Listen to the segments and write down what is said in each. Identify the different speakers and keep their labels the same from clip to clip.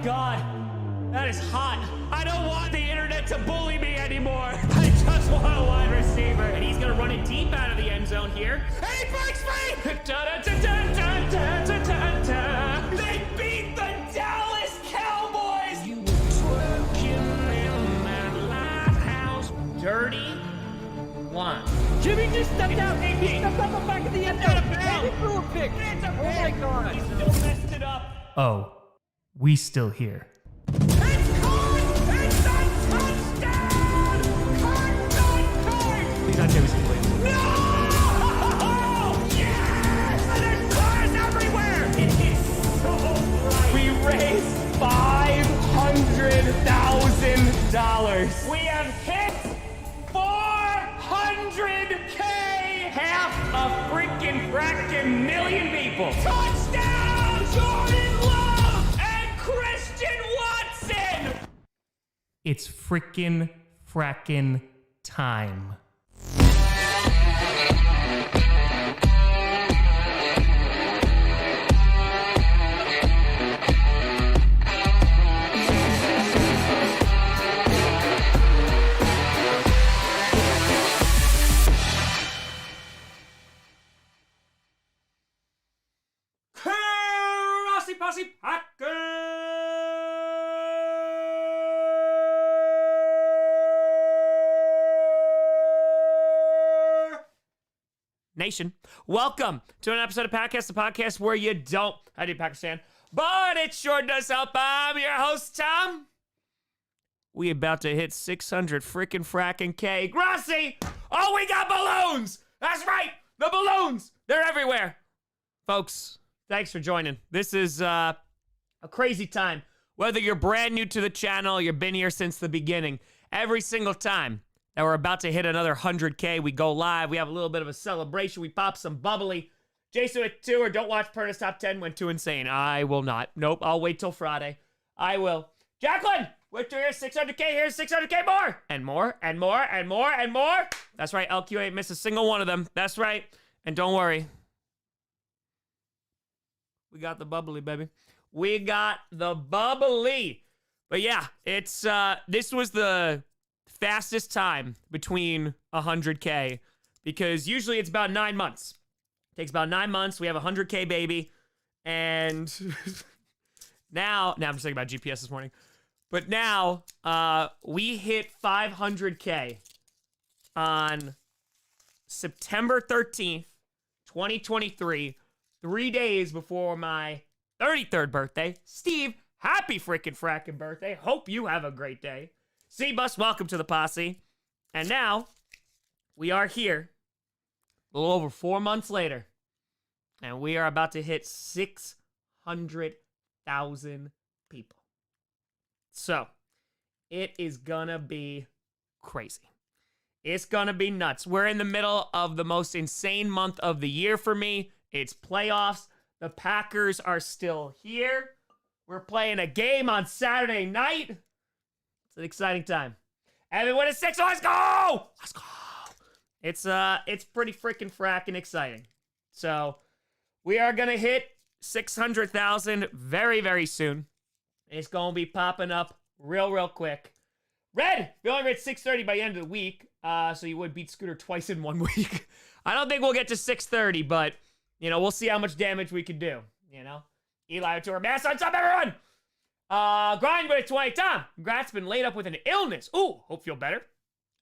Speaker 1: God, that is hot. I don't want the internet to bully me anymore. I just want a wide receiver. And he's gonna run it deep out of the end zone here. And he breaks free! They beat the Dallas Cowboys! You were twerking in that lighthouse. Dirty one.
Speaker 2: Jimmy just stepped out. He stepped out the back of the end zone. He threw a pick. Oh my God.
Speaker 1: He still messed it up.
Speaker 3: Oh, we still here.
Speaker 1: It's caught! It's a touchdown! Card!
Speaker 3: Please not Jefferson, please.
Speaker 1: No! Yes! There's cars everywhere! It is so bright. We raised $500,000. We have hit 400K! Half a freaking million people. Touchdown! Jordan Love and Christian Watson!
Speaker 3: It's frickin' time.
Speaker 1: Grossi, Posse, Packer! Nation, welcome to an episode of Podcast, the podcast where you don't, I do Pakistan, but it sure does help. I'm your host, Tom. We about to hit 600 fracking K. Grossi! Oh, we got balloons! That's right, the balloons! They're everywhere. Folks, thanks for joining. This is a crazy time. Whether you're brand new to the channel, you've been here since the beginning, every single time that we're about to hit another 100K, we go live. We have a little bit of a celebration. We pop some bubbly. Jason with 2 or don't watch Perna's Top 10 went too insane. I will not. Nope, I'll wait till Friday. I will. Jacqueline, with 2 here's 600K. Here's 600K more. And more, and more, and more, and more. That's right, LQ ain't missed a single one of them. That's right. And don't worry. We got the bubbly, baby. We got the bubbly. But yeah, it's this was the fastest time between 100K because usually it's about 9 months. It takes about 9 months. We have a 100K baby. And now I'm just thinking about GPS this morning. But now we hit 500K on September 13th, 2023. 3 days before my 33rd birthday. Steve, happy fracking birthday. Hope you have a great day. C-Bus, welcome to the Posse. And now, we are here, a little over 4 months later, and we are about to hit 600,000 people. So, it is gonna be crazy. It's gonna be nuts. We're in the middle of the most insane month of the year for me. It's playoffs. The Packers are still here. We're playing a game on Saturday night. It's an exciting time. And we win at 6. Let's go! Let's go! It's pretty freaking fracking exciting. So we are gonna hit 600,000 very, very soon. It's gonna be popping up real quick. Red, we only hit 630 by the end of the week. So you would beat Scooter twice in 1 week. I don't think we'll get to 630, but you know, we'll see how much damage we can do, you know? Eli to our mass on top, everyone! Grind with 20. Tom, congrats, been laid up with an illness. Ooh, hope you feel better.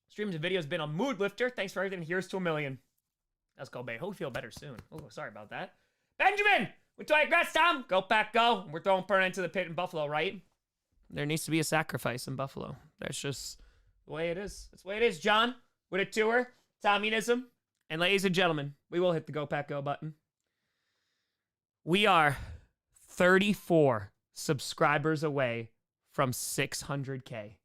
Speaker 1: Streams and videos been a mood lifter. Thanks for everything. Here's to 1 million. Let's go, babe. Hope you feel better soon. Oh, sorry about that. Benjamin, with 20. Congrats, Tom. Go, Pack, go. We're throwing Perna into the pit in Buffalo, right? There needs to be a sacrifice in Buffalo. That's just the way it is. That's the way it is. John, with a tour. Tommyism. And ladies and gentlemen, we will hit the Go Pack Go button. We are 34 subscribers away from 600K.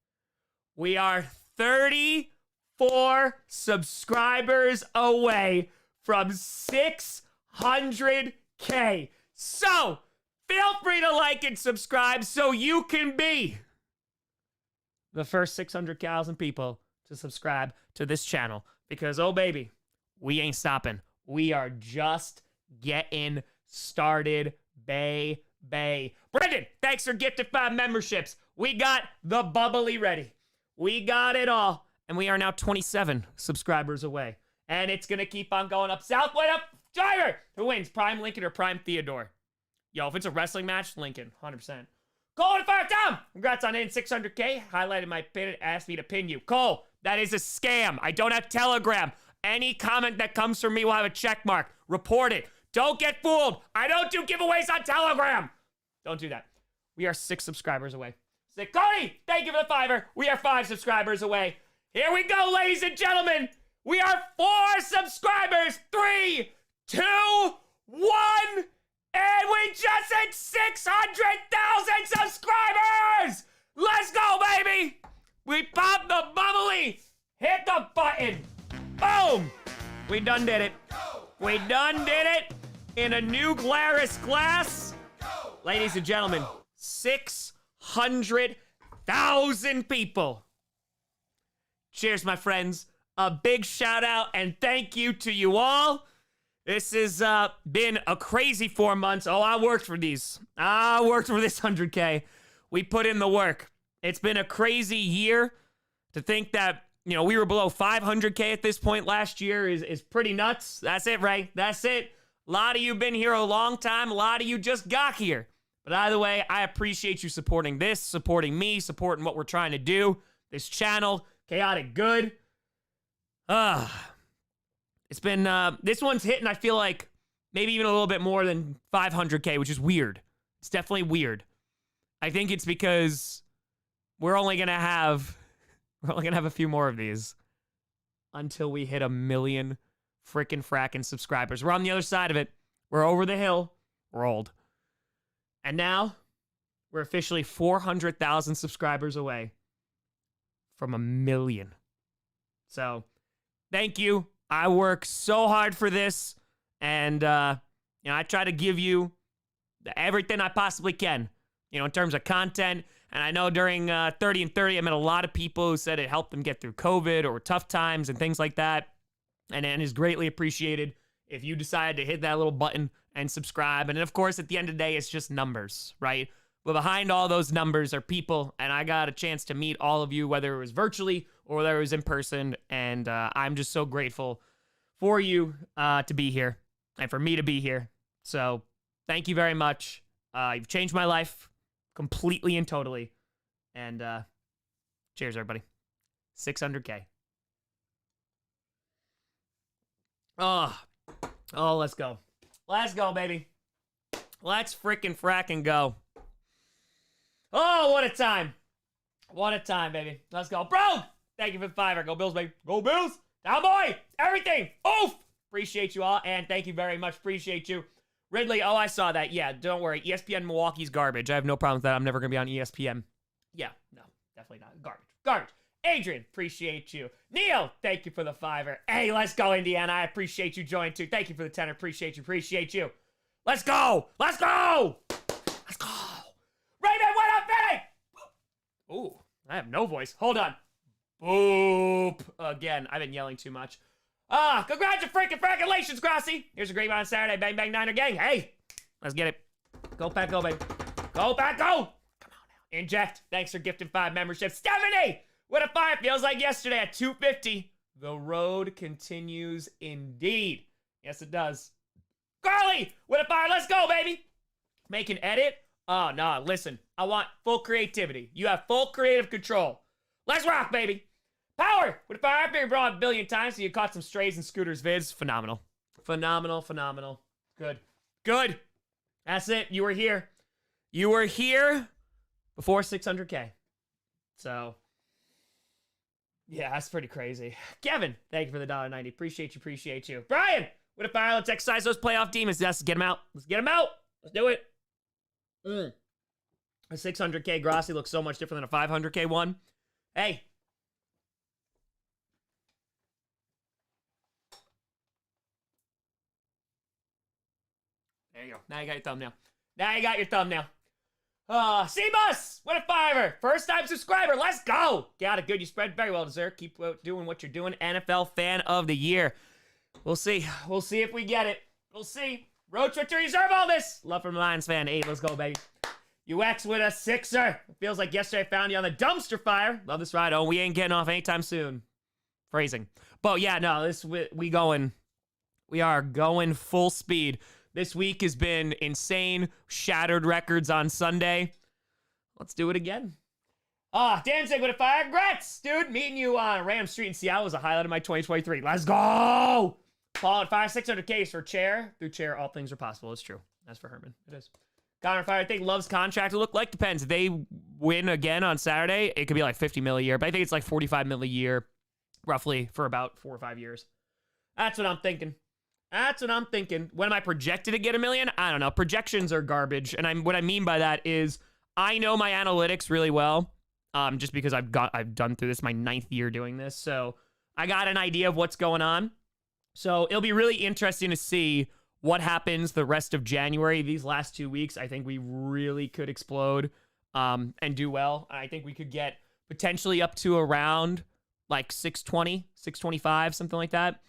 Speaker 1: We are 34 subscribers away from 600K. So, feel free to like and subscribe so you can be the first 600,000 people to subscribe to this channel. Because, oh baby, we ain't stopping. We are just getting started, baby. Bay. Brendan, thanks for gifted 5 memberships. We got the bubbly ready. We got it all. And we are now 27 subscribers away. And it's going to keep on going up. Southwood up. Driver. Who wins? Prime Lincoln or Prime Theodore? Yo, if it's a wrestling match, Lincoln. 100%. Cole and Fire Tom. Congrats on hitting 600K. Highlighted my pin. Asked me to pin you. Cole, that is a scam. I don't have Telegram. Any comment that comes from me will have a check mark. Report it. Don't get fooled. I don't do giveaways on Telegram. Don't do that. We are 6 subscribers away. Cody, thank you for the 5er. We are 5 subscribers away. Here we go, ladies and gentlemen. We are 4 subscribers. 3, 2, 1. And we just hit 600,000 subscribers. Let's go, baby. We popped the bubbly. Hit the button. Boom. We done did it. We done did it in a new Glarus glass. Ladies and gentlemen, 600,000 people. Cheers, my friends. A big shout out and thank you to you all. This has been a crazy 4 months. Oh, I worked for these. I worked for this 100K. We put in the work. It's been a crazy year. To think that, we were below 500K at this point last year is pretty nuts. That's it, Ray. That's it. A lot of you been here a long time. A lot of you just got here. But either way, I appreciate you supporting this, supporting me, supporting what we're trying to do. This channel, Chaotic Good. It's been, this one's hitting, I feel like, maybe even a little bit more than 500K, which is weird. It's definitely weird. I think it's because we're only gonna have a few more of these until we hit 1 million frackin' subscribers. We're on the other side of it. We're over the hill. We're old. And now, we're officially 400,000 subscribers away from 1 million. So, thank you. I work so hard for this, and I try to give you everything I possibly can, in terms of content. And I know during 30 and 30, I met a lot of people who said it helped them get through COVID or tough times and things like that. And is greatly appreciated if you decide to hit that little button and subscribe. And of course, at the end of the day, it's just numbers, right? But behind all those numbers are people, and I got a chance to meet all of you, whether it was virtually or whether it was in person, and I'm just so grateful for you to be here and for me to be here. So thank you very much. You've changed my life completely and totally, and cheers, everybody. 600K. Oh, let's go. Let's go, baby. Let's frackin' go. Oh, what a time. What a time, baby. Let's go. Bro, thank you for the 5er. Go Bills, baby. Go Bills. Down, boy. Everything. Oof. Appreciate you all, and thank you very much. Appreciate you. Ridley, oh, I saw that. Yeah, don't worry. ESPN Milwaukee's garbage. I have no problem with that. I'm never going to be on ESPN. Yeah, no, definitely not. Garbage. Adrian, appreciate you. Neil, thank you for the 5er. Hey, let's go, Indiana. I appreciate you joining, too. Thank you for the 10er. Appreciate you. Let's go. Let's go. Raymond, what up, Benny? Ooh, I have no voice. Hold on. Boop. Again, I've been yelling too much. Congratulations, Grossi. Here's a great one on Saturday. Bang, bang, Niner gang. Hey, let's get it. Go, Pack, go, baby. Go, Pack, go. Come on now. Inject. Thanks for gifting 5 memberships. Stephanie, what a 5. Feels like yesterday at 250. The road continues indeed. Yes, it does. Carly, what a 5. Let's go, baby. Make an edit. Oh, no, listen. I want full creativity. You have full creative control. Let's rock, baby. Power. What if I've been brought 1 billion times so you caught some strays and scooters vids? Phenomenal. Good. That's it. You were here. Before 600K. So, yeah, that's pretty crazy. Kevin, thank you for the $1.90. Appreciate you. Brian, what if let's exercise those playoff demons. Let's get them out. Let's do it. A 600K Grossi looks so much different than a 500K one. Hey. There you go. Now you got your thumbnail. C-Bus! What a 5er! First time subscriber. Let's go! Got it. Good. You spread very well, deserved. Keep doing what you're doing. NFL Fan of the Year. We'll see. We'll see if we get it. We'll see. Road trip to reserve all this. Love from Lions fan. 8, let's go, baby. UX with a 6er. It feels like yesterday I found you on the dumpster fire. Love this ride. Oh, we ain't getting off anytime soon. Phrasing. But yeah, no, we are going full speed. This week has been insane. Shattered records on Sunday. Let's do it again. Danzig with a fire. Congrats, dude. Meeting you on Ram Street in Seattle was a highlight of my 2023. Let's go. Paul at fire. 600K for chair. Through chair, all things are possible. It's true. That's for Herman. It is. Connor Fire, I think Love's contract to look like depends. If they win again on Saturday, it could be like 50 mil a year, but I think it's like 45 mil a year, roughly, for about 4 or 5 years. That's what I'm thinking. When am I projected to get $1 million? I don't know. Projections are garbage, and what I mean by that is I know my analytics really well, just because I've done through this my 9th year doing this, so I got an idea of what's going on. So it'll be really interesting to see what happens the rest of January. These last 2 weeks, I think we really could explode and do well. I think we could get potentially up to around like 620, 625, something like that.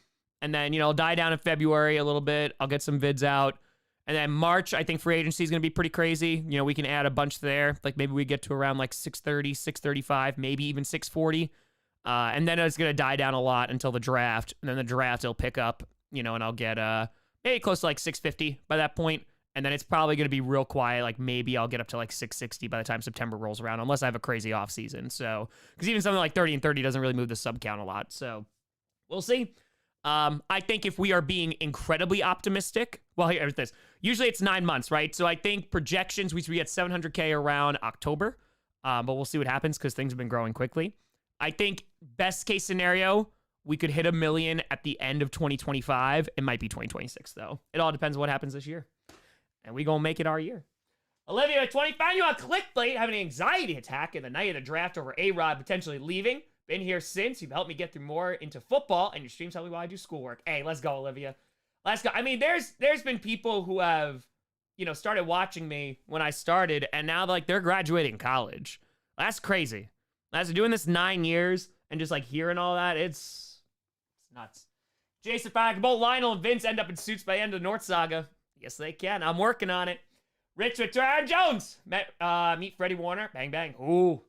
Speaker 1: And then, I'll die down in February a little bit. I'll get some vids out. And then March, I think free agency is going to be pretty crazy. We can add a bunch there. Like maybe we get to around like 630, 635, maybe even 640. And then it's going to die down a lot until the draft. And then the draft will pick up, and I'll get maybe close to like 650 by that point. And then it's probably going to be real quiet. Like maybe I'll get up to like 660 by the time September rolls around, unless I have a crazy offseason. So, because even something like 30 and 30 doesn't really move the sub count a lot. So we'll see. I think if we are being incredibly optimistic, well, here's this. Usually it's 9 months, right? So I think projections, we should be at 700K around October. But we'll see what happens because things have been growing quickly. I think best case scenario, we could hit $1 million at the end of 2025. It might be 2026, though. It all depends on what happens this year. And we going to make it our year. Olivia at 20, found you on clickbait, having an anxiety attack in the night of the draft over A-Rod potentially leaving. Been here since. You've helped me get through more into football, and your streams help me while I do schoolwork. Hey, let's go, Olivia. Let's go. I mean, there's been people who have, started watching me when I started, and now they're graduating college. That's crazy. After doing this 9 years and just hearing all that, it's nuts. Jason Fack, both Lionel and Vince end up in suits by the end of the North Saga. Yes, they can. I'm working on it. Rich with Aaron Jones. Meet Freddie Warner. Bang, bang. Ooh.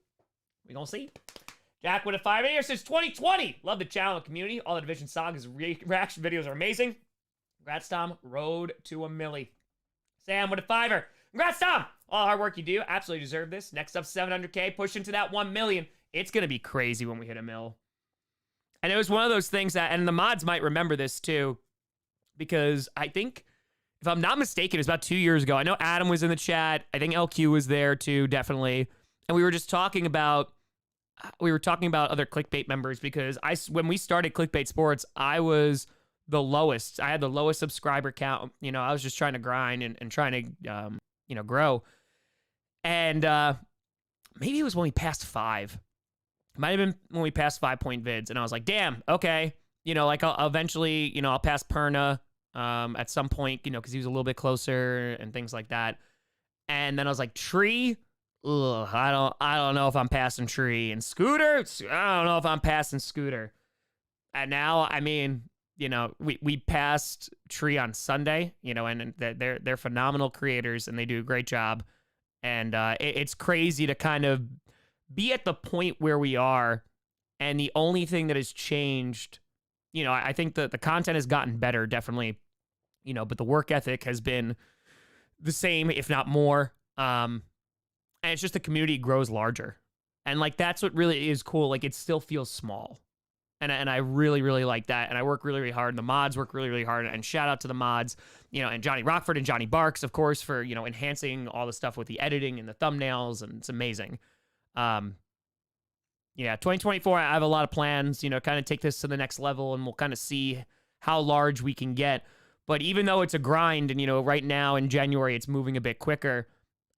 Speaker 1: We gonna see. Jack with a 5 year since 2020. Love the channel and community. All the Division Sagas reaction videos are amazing. Congrats, Tom. Road to $1 million. Sam with a 5er. Congrats, Tom. All the hard work you do. Absolutely deserve this. Next up, 700K. Push into that $1 million. It's going to be crazy when we hit $1 million. And it was one of those things that, and the mods might remember this too, because I think, if I'm not mistaken, it was about 2 years ago. I know Adam was in the chat. I think LQ was there too, definitely. And we were just talking about, other clickbait members, because when we started Clickbait Sports, I was the lowest. I had the lowest subscriber count. I was just trying to grind and trying to, grow. And maybe it was when we passed 5. It might have been when we passed 5-point vids. And I was like, damn, okay. I'll eventually, I'll pass Perna at some point, because he was a little bit closer and things like that. And then I was like, Tree? Ugh, I don't know if I'm passing Tree. And Scooter? I don't know if I'm passing Scooter. And now, I mean, we passed Tree on Sunday, and they're phenomenal creators and they do a great job. And it's crazy to kind of be at the point where we are. And the only thing that has changed, I think the content has gotten better, definitely, but the work ethic has been the same, if not more. And it's just the community grows larger. And that's what really is cool. It still feels small. And I really, really like that. And I work really, really hard. And the mods work really, really hard. And shout out to the mods, and Johnny Rockford and Johnny Barks, of course, for, enhancing all the stuff with the editing and the thumbnails. And it's amazing. 2024, I have a lot of plans, kind of take this to the next level, and we'll kind of see how large we can get. But even though it's a grind, and, right now in January, it's moving a bit quicker,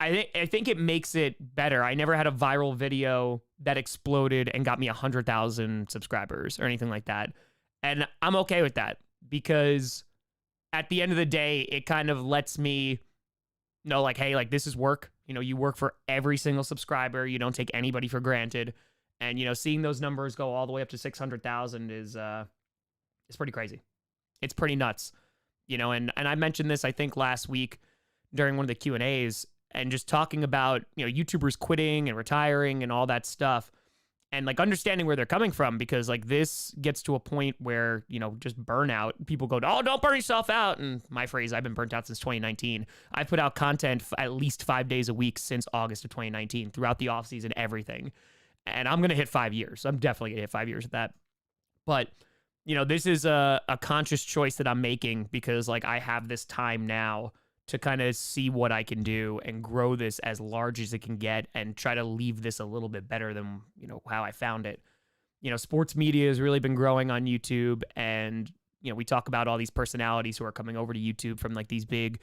Speaker 1: I think it makes it better. I never had a viral video that exploded and got me 100,000 subscribers or anything like that. And I'm okay with that, because at the end of the day, it kind of lets me know, hey, this is work. You work for every single subscriber. You don't take anybody for granted. And, seeing those numbers go all the way up to 600,000 is pretty crazy. It's pretty nuts. And I mentioned this, I think, last week during one of the Q&As, and just talking about, YouTubers quitting and retiring and all that stuff, and like understanding where they're coming from, because like this gets to a point where, just burnout. People go, oh, don't burn yourself out. And my phrase, I've been burnt out since 2019. I've put out content at least 5 days a week since August of 2019, throughout the offseason, everything. And I'm going to hit 5 years. I'm definitely going to hit 5 years at that. But, this is a conscious choice that I'm making, because like I have this time now to kind of see what I can do and grow this as large as it can get, and try to leave this a little bit better than, how I found it. Sports media has really been growing on YouTube, and, we talk about all these personalities who are coming over to YouTube from like these big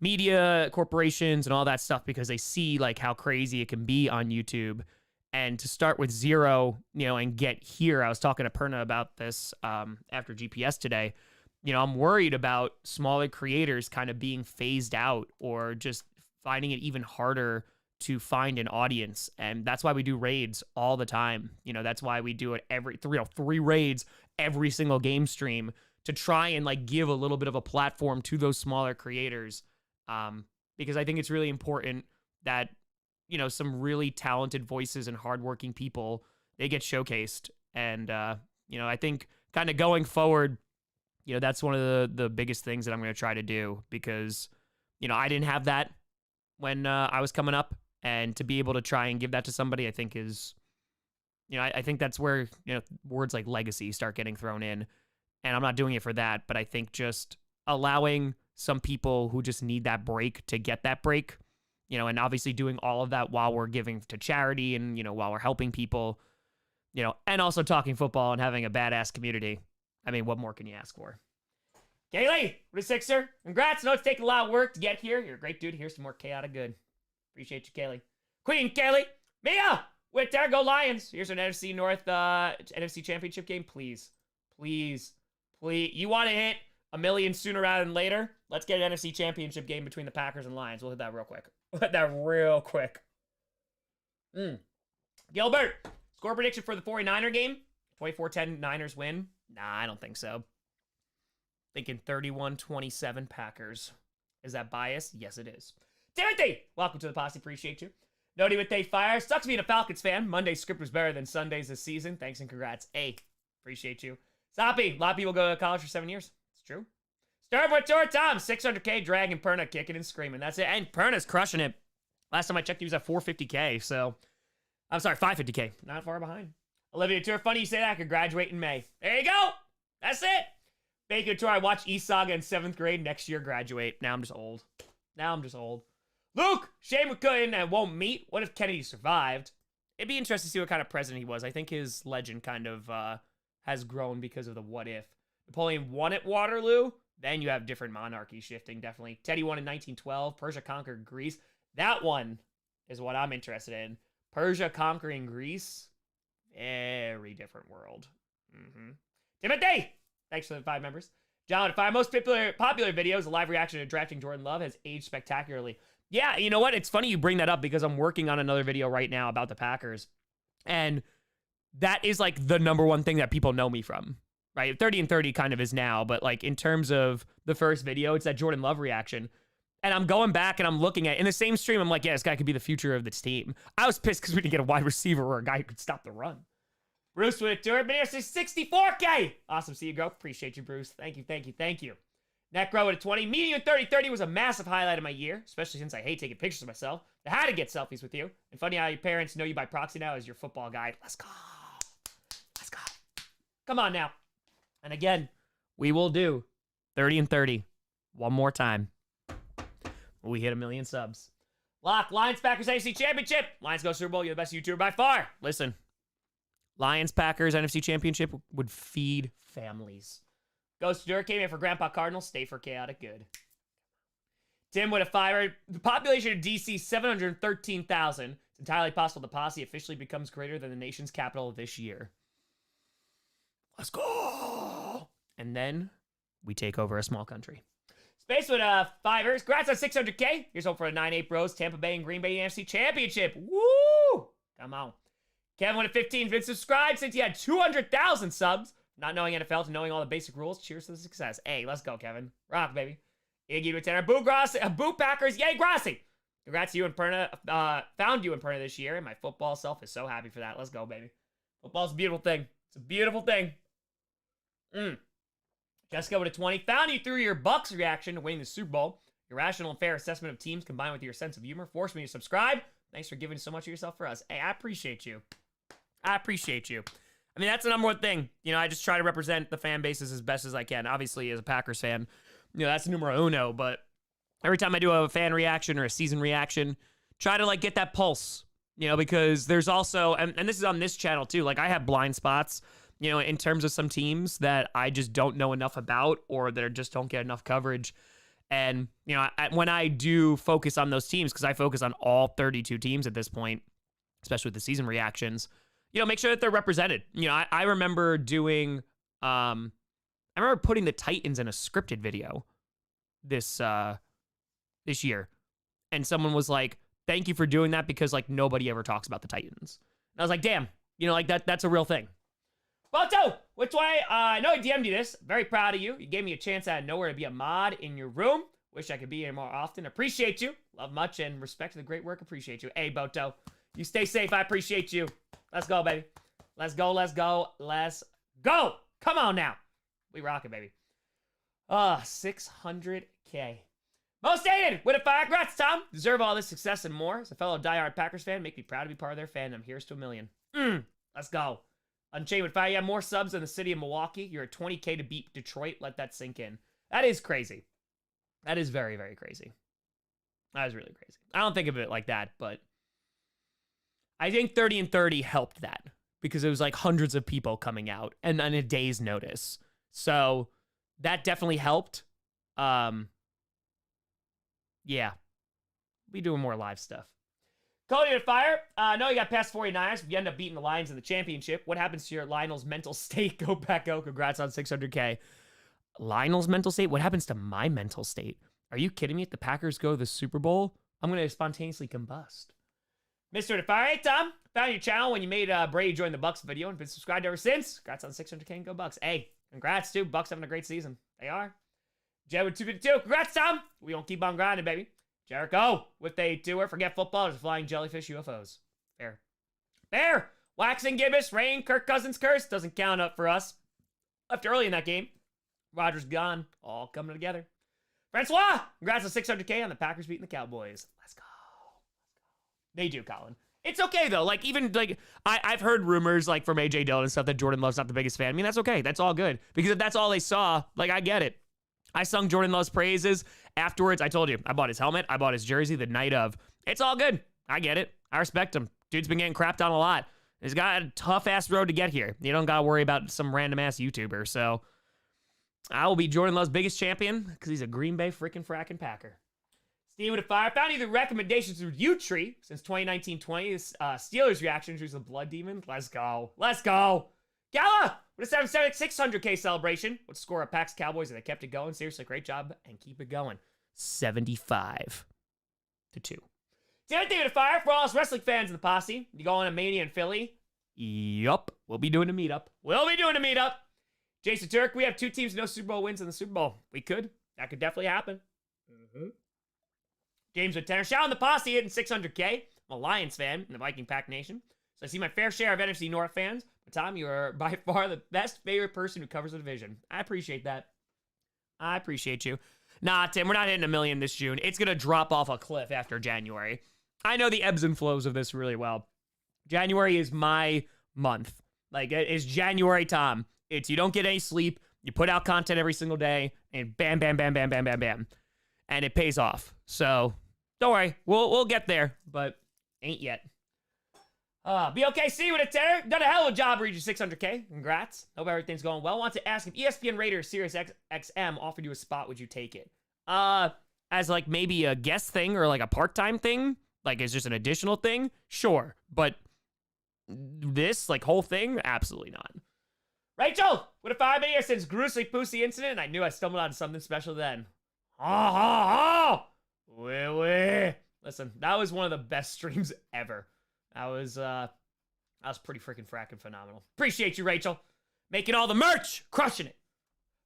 Speaker 1: media corporations and all that stuff, because they see like how crazy it can be on YouTube. And to start with zero, and get here, I was talking to Perna about this after GPS today. I'm worried about smaller creators kind of being phased out, or just finding it even harder to find an audience. And that's why we do raids all the time. That's why we do it every 3 raids every single game stream, to try and like give a little bit of a platform to those smaller creators. Because I think it's really important that, some really talented voices and hardworking people, they get showcased. And, I think kind of going forward, that's one of the biggest things that I'm going to try to do, because, I didn't have that when I was coming up, and to be able to try and give that to somebody, I think is, I think that's where, words like legacy start getting thrown in, and I'm not doing it for that, but I think just allowing some people who just need that break to get that break, and obviously doing all of that while we're giving to charity, and, while we're helping people, and also talking football and having a badass community. I mean, what more can you ask for? Kaylee, what a Sixer. Congrats. I know it's taken a lot of work to get here. You're a great dude. Here's some more chaotic good. Appreciate you, Kaylee. Queen Kaylee. Mia, with there, go Lions. Here's an NFC North NFC Championship game. Please. You want to hit $1 million sooner rather than later? Let's get an NFC Championship game between the Packers and Lions. We'll hit that real quick. Gilbert, score prediction for the 49er game? 24-10 Niners win? Nah, I don't think so. Thinking 31-27 Packers. Is that biased? Yes, it is. Timothy, welcome to the Posse. Appreciate you. Nody with Dave Fire. Sucks being a Falcons fan. Monday's script was better than Sunday's this season. Thanks and congrats. Hey, appreciate you. Soppy, a lot of people go to college for 7 years. It's true. Starboard Tour Tom, 600K, Dragon Perna kicking and screaming. That's it. And Perna's crushing it. Last time I checked, he was at 450K. So, I'm sorry, 550K. Not far behind. Olivia Tour, funny you say that. I could graduate in May. There you go. That's it. Bacon Tour, I watched E-Saga in 7th grade. Next year, graduate. Now I'm just old. Luke, shame we couldn't and won't meet. What if Kennedy survived? It'd be interesting to see what kind of president he was. I think his legend kind of has grown because of the what if. Napoleon won at Waterloo. Then you have different monarchies shifting, definitely. Teddy won in 1912. Persia conquered Greece. That one is what I'm interested in. Persia conquering Greece. Very different world. Timothy! Thanks for the 5 members. John, 5 most popular videos, a live reaction to drafting Jordan Love has aged spectacularly. Yeah, you know what? It's funny you bring that up, because I'm working on another video right now about the Packers. And that is like the number one thing that people know me from, right? 30 and 30 kind of is now, but like in terms of the first video, it's that Jordan Love reaction. And I'm going back and I'm looking at, in the same stream, I'm like, yeah, this guy could be the future of this team. I was pissed because we didn't get a wide receiver or a guy who could stop the run. Bruce with it, Been here since 64K. Awesome. See you, go. Appreciate you, Bruce. Thank you. Necro with a 20. Meeting you in 30-30 was a massive highlight of my year, especially since I hate taking pictures of myself. I had to get selfies with you. And funny how your parents know you by proxy now as your football guide. Let's go. Come on now. And again, we will do 30 and 30 one more time. We hit 1 million subs. Lock, Lions, Packers, NFC Championship. Lions go Super Bowl. You're the best YouTuber by far. Listen. Lions, Packers, NFC Championship would feed families. Ghost Dur came in for Grandpa Cardinal. Stay for chaotic good. Tim with a 5. The population of DC, 713,000. It's entirely possible the Posse officially becomes greater than the nation's capital this year. Let's go! And then we take over a small country. Space with a 5. Congrats on 600K. Here's hope for a 9-8 bros. Tampa Bay and Green Bay NFC Championship. Woo! Come on. Kevin with a 15. Been subscribed since he had 200,000 subs. Not knowing NFL to knowing all the basic rules. Cheers to the success. Hey, let's go, Kevin. Rock, baby. Iggy to a tenor. Boo Grossi. Boo Packers. Yay, Grossi. Congrats to you and Perna. Found you in Perna this year, and my football self is so happy for that. Let's go, baby. Football's a beautiful thing. It's a beautiful thing. Jessica with a 20. Found you through your Bucks reaction to winning the Super Bowl. Your rational and fair assessment of teams combined with your sense of humor forced me to subscribe. Thanks for giving so much of yourself for us. Hey, I appreciate you. I appreciate you. I mean, that's the number one thing. You know, I just try to represent the fan bases as best as I can. Obviously, as a Packers fan, you know, that's numero uno. But every time I do a fan reaction or a season reaction, try to, like, get that pulse. You know, because there's also, and this is on this channel too, like, I have blind spots, you know, in terms of some teams that I just don't know enough about or that just don't get enough coverage. And, you know, when I do focus on those teams, because I focus on all 32 teams at this point, especially with the season reactions, you know, make sure that they're represented. You know, I remember doing, I remember putting the Titans in a scripted video this year. And someone was like, thank you for doing that because, like, nobody ever talks about the Titans. And I was like, damn, you know, like, that's a real thing. Boto, which way? I know I DM'd you this. Very proud of you. You gave me a chance out of nowhere to be a mod in your room. Wish I could be here more often. Appreciate you. Love much and respect to the great work. Appreciate you. Hey, Boto, you stay safe. I appreciate you. Let's go, baby. Let's go, let's go, let's go. Come on now. We rocking, baby. 600K. Most dated with a fire. Congrats, Tom. Deserve all this success and more. As a fellow diehard Packers fan, make me proud to be part of their fandom. Here's to 1 million. Let's go. Unchained with fire. You have more subs than the city of Milwaukee. You're at 20K to beat Detroit. Let that sink in. That is crazy. That is very, very crazy. That is really crazy. I don't think of it like that, but I think 30 and 30 helped that because it was like hundreds of people coming out and on a day's notice. So that definitely helped. Yeah. Be doing more live stuff. Cody to fire. No, you got past 49ers. You end up beating the Lions in the championship. What happens to your Lionel's mental state? Go back, go. Congrats on 600K. Lionel's mental state? What happens to my mental state? Are you kidding me? If the Packers go to the Super Bowl, I'm going to spontaneously combust. Mr. to fire. Hey, Tom. Found your channel when you made Brady join the Bucks video and been subscribed ever since. Congrats on 600K and go Bucks. Hey, congrats, too. Bucks having a great season. They are. Jed with 252. Congrats, Tom. We don't keep on grinding, baby. Jericho with a tour. Forget football. There's flying jellyfish UFOs. Fair. Fair. Waxing gibbous. Rain. Kirk Cousins curse. Doesn't count up for us. Left early in that game. Rodgers gone. All coming together. Francois. Congrats on 600K on the Packers beating the Cowboys. Let's go. They do, Colin. It's okay, though. Like, even, like, I've heard rumors, like, from AJ Dillon and stuff that Jordan Love's not the biggest fan. I mean, that's okay. That's all good. Because if that's all they saw, like, I get it. I sung Jordan Love's praises. Afterwards, I told you, I bought his helmet. I bought his jersey the night of. It's all good. I get it. I respect him. Dude's been getting crapped on a lot. He's got a tough-ass road to get here. You don't got to worry about some random-ass YouTuber. So, I will be Jordan Love's biggest champion because he's a Green Bay freaking fracking Packer. Steve with a fire. Found either recommendations through U-Tree since 2019-20. Steelers reaction to the Blood Demon. Let's go. Let's go. Gala with a 600K celebration. Would score a Pax Cowboys and they kept it going. Seriously, great job and keep it going. 75-2. Timothy with a fire for all us wrestling fans in the Posse. You going to Mania in Philly? Yup. We'll be doing a meetup. Jason Turk, we have 2 teams, no Super Bowl wins in the Super Bowl. We could. That could definitely happen. James with 10. Shout out the Posse hitting 600K. I'm a Lions fan in the Viking Pack Nation. So I see my fair share of NFC North fans. But Tom, you are by far the best favorite person who covers the division. I appreciate that. I appreciate you. Nah, Tim, we're not hitting 1 million this June. It's going to drop off a cliff after January. I know the ebbs and flows of this really well. January is my month. Like, it's January, Tom. It's you don't get any sleep. You put out content every single day. And bam, bam, bam, bam, bam, bam, bam. And it pays off. So, don't worry. We'll get there. But ain't yet. BOKC with a tenor. Done a hell of a job reaching 600K. Congrats. Hope everything's going well. Want to ask if ESPN Raider Sirius XM offered you a spot, would you take it? As like maybe a guest thing or like a part-time thing? Like it's just an additional thing? Sure. But this like whole thing? Absolutely not. Rachel with a 5 years since Grossi Posse incident. And I knew I stumbled onto something special then. Listen, that was one of the best streams ever. That was pretty freaking fracking phenomenal. Appreciate you, Rachel. making all the merch, crushing it.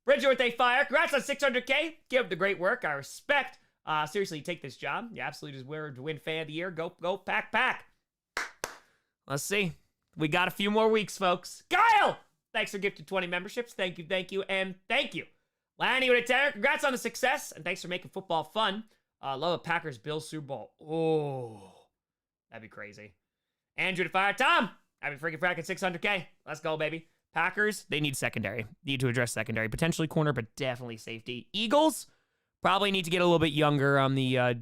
Speaker 1: Bridger with a fire. Congrats on 600K. Give up the great work. I respect. Seriously, take this job. You absolutely deserve to win fan of the year. Go, pack. Let's see. We got a few more weeks, folks. Kyle! Thanks for gifted 20 memberships. Thank you, and thank you. Lanny with a 10. Congrats on the success, and thanks for making football fun. Love a Packers-Bills Super Bowl. Oh, that'd be crazy. Andrew to fire. Tom! Happy freaking fracking 600K. Let's go, baby. Packers, they need secondary. Need to address secondary. Potentially corner, but definitely safety. Eagles, probably need to get a little bit younger on the,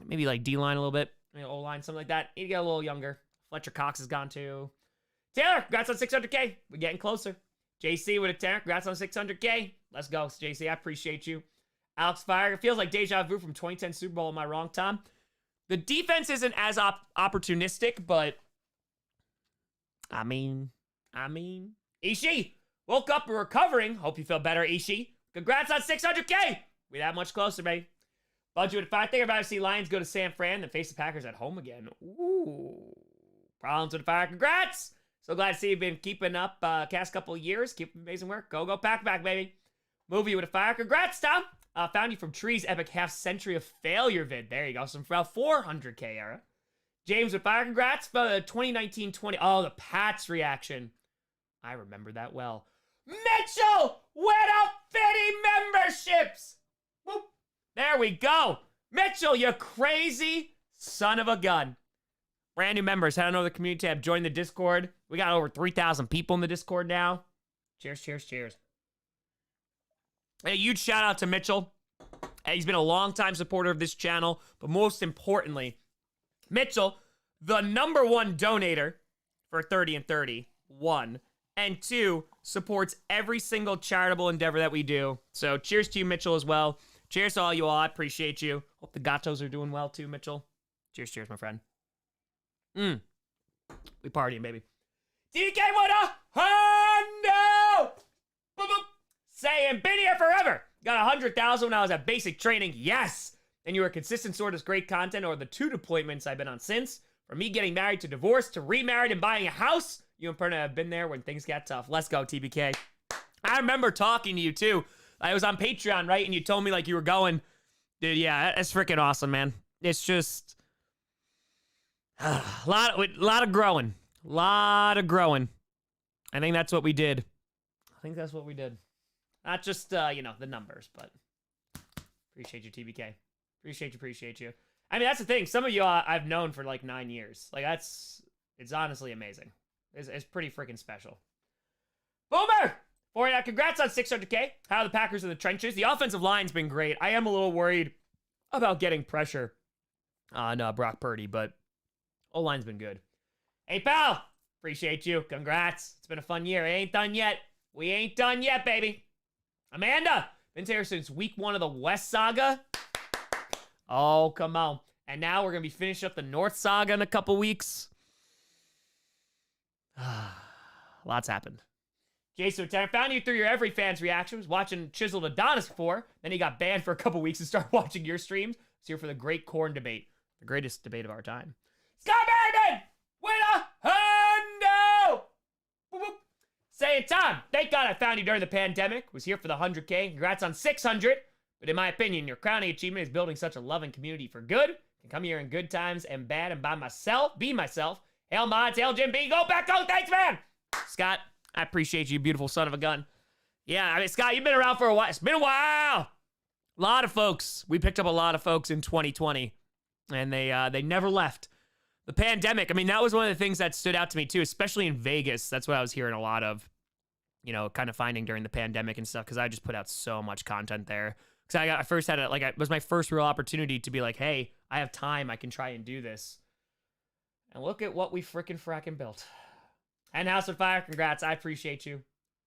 Speaker 1: maybe like D-line a little bit. O-line, something like that. Need to get a little younger. Fletcher Cox is gone too. Taylor, congrats on 600K. We're getting closer. JC with a 10. Congrats on 600K. Let's go, JC. I appreciate you. Alex Fire. It feels like deja vu from 2010 Super Bowl. Am I wrong, Tom? The defense isn't as opportunistic, but I mean, Ishii, woke up and recovering. Hope you feel better, Ishii. Congrats on 600K. We that much closer, baby. Budget with 5. Think about to see Lions go to San Fran and face the Packers at home again. Ooh. Problems with the fire. Congrats. So glad to see you've been keeping up past couple of years. Keep amazing work. Go, pack, baby. Movie with a fire. Congrats, Tom. Found you from Tree's epic half-century of failure vid. There you go. Some 400K era. James with fire. Congrats for the 2019-20. Oh, the Pats reaction. I remember that well. Mitchell without 50 memberships. Whoop. There we go. Mitchell, you crazy son of a gun. Brand new members, head on over to the community tab. Join the Discord. We got over 3,000 people in the Discord now. Cheers. A huge shout out to Mitchell. He's been a longtime supporter of this channel, but most importantly, Mitchell, the #1 donator for 30 and 30, 1, and 2, supports every single charitable endeavor that we do. So cheers to you, Mitchell, as well. Cheers to all you all. I appreciate you. Hope the gatos are doing well too, Mitchell. Cheers, my friend. We partying, baby. DK with a hundo! Boop, boop. Saying, been here forever. Got 100,000 when I was at basic training. Yes! And you were a consistent source of great content over the 2 deployments I've been on since. From me getting married to divorced to remarried and buying a house, you and Perna have been there when things got tough. Let's go, TBK. I remember talking to you, too. I was on Patreon, right? And you told me, like, you were going. Dude, yeah, that's freaking awesome, man. It's just a lot of growing. I think that's what we did. Not just, the numbers, but appreciate you, TBK. Appreciate you. I mean, that's the thing. Some of you I've known for like 9 years. Like, it's honestly amazing. It's pretty freaking special. Boomer! Congrats on 600K. How are the Packers in the trenches? The offensive line's been great. I am a little worried about getting pressure on Brock Purdy, but O-line's been good. Hey, pal! Appreciate you. Congrats. It's been a fun year. It ain't done yet. We ain't done yet, baby. Amanda! Been here since week 1 of the West Saga. Oh, come on. And now we're going to be finishing up the North Saga in a couple weeks. Lots happened. Jason, I found you through your Every Fans reactions, watching Chiseled Adonis before. Then he got banned for a couple weeks and started watching your streams. It's here for the great corn debate. The greatest debate of our time. Scott Merriman! With a hundo! Boop, boop. Saying, Tom, thank God I found you during the pandemic. Was here for the 100K. Congrats on 600. But in my opinion, your crowning achievement is building such a loving community for good. Can come here in good times and bad and be myself. Hail mods, hail Jim B. Go back, go. Thanks, man. Scott, I appreciate you, beautiful son of a gun. Yeah, I mean, Scott, you've been around for a while. It's been a while. A lot of folks. We picked up a lot of folks in 2020, and they never left. The pandemic, I mean, that was one of the things that stood out to me, too, especially in Vegas. That's what I was hearing a lot of, kind of finding during the pandemic and stuff, because I just put out so much content there. Because it was my first real opportunity to be like, hey, I have time. I can try and do this. And look at what we fracking built. And House of Fire, congrats. I appreciate you.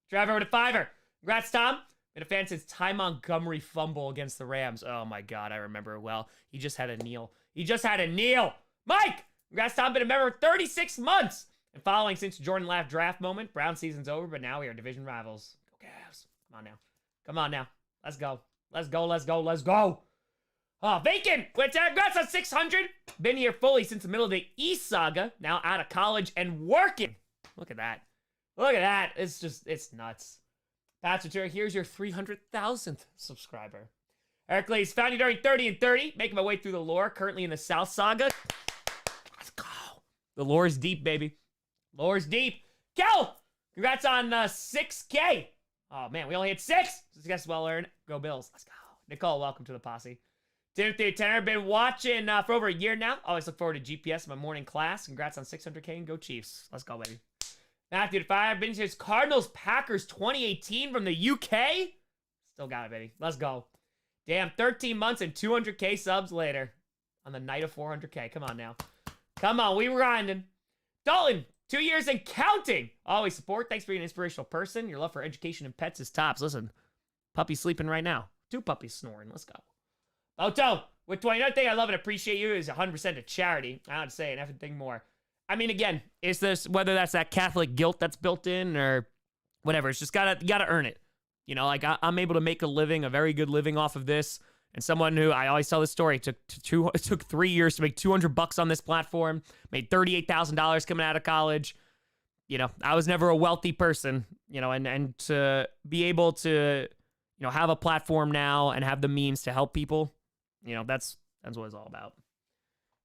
Speaker 1: Trevor with a 5. Congrats, Tom. Been a fan since Ty Montgomery fumble against the Rams. Oh, my God. I remember it well. He just had a kneel. Mike! Congrats, Tom. Been a member for 36 months. And following since Jordan Laugh draft moment. Brown season's over, but now we are division rivals. Go Cavs. Come on now. Let's go. Vacant! Congrats on 600. Been here fully since the middle of the East Saga. Now out of college and working. Look at that. Look at that. It's nuts. Pat Ventura, here's your 300,000th subscriber. Hercules, found you during 30 and 30. Making my way through the lore. Currently in the South Saga. Let's go. The lore is deep, baby. Lore's deep. Kel, congrats on 6K. Oh, man, we only hit 6. This guy's well earned. Go Bills. Let's go. Nicole, welcome to the posse. Timothy Tanner, been watching for over a year now. Always look forward to GPS in my morning class. Congrats on 600K and go Chiefs. Let's go, baby. Matthew Fire, been here. Cardinals Packers 2018 from the UK. Still got it, baby. Let's go. Damn, 13 months and 200K subs later on the night of 400K. Come on now. Come on, we grinding. Dalton, 2 years and counting. Always support. Thanks for being an inspirational person. Your love for education and pets is tops. Listen, puppy's sleeping right now. 2 puppies snoring. Let's go. Oto, with 20, another thing I love and appreciate you is 100% to charity. I don't say an effing thing more. I mean, again, is this whether that's that Catholic guilt that's built in or whatever? It's just you gotta earn it. You know, like I'm able to make a living, a very good living off of this. And someone who I always tell this story it took 3 years to make $200 on this platform. Made $38,000 coming out of college. You know, I was never a wealthy person. You know, and to be able to have a platform now and have the means to help people. You know, that's what it's all about.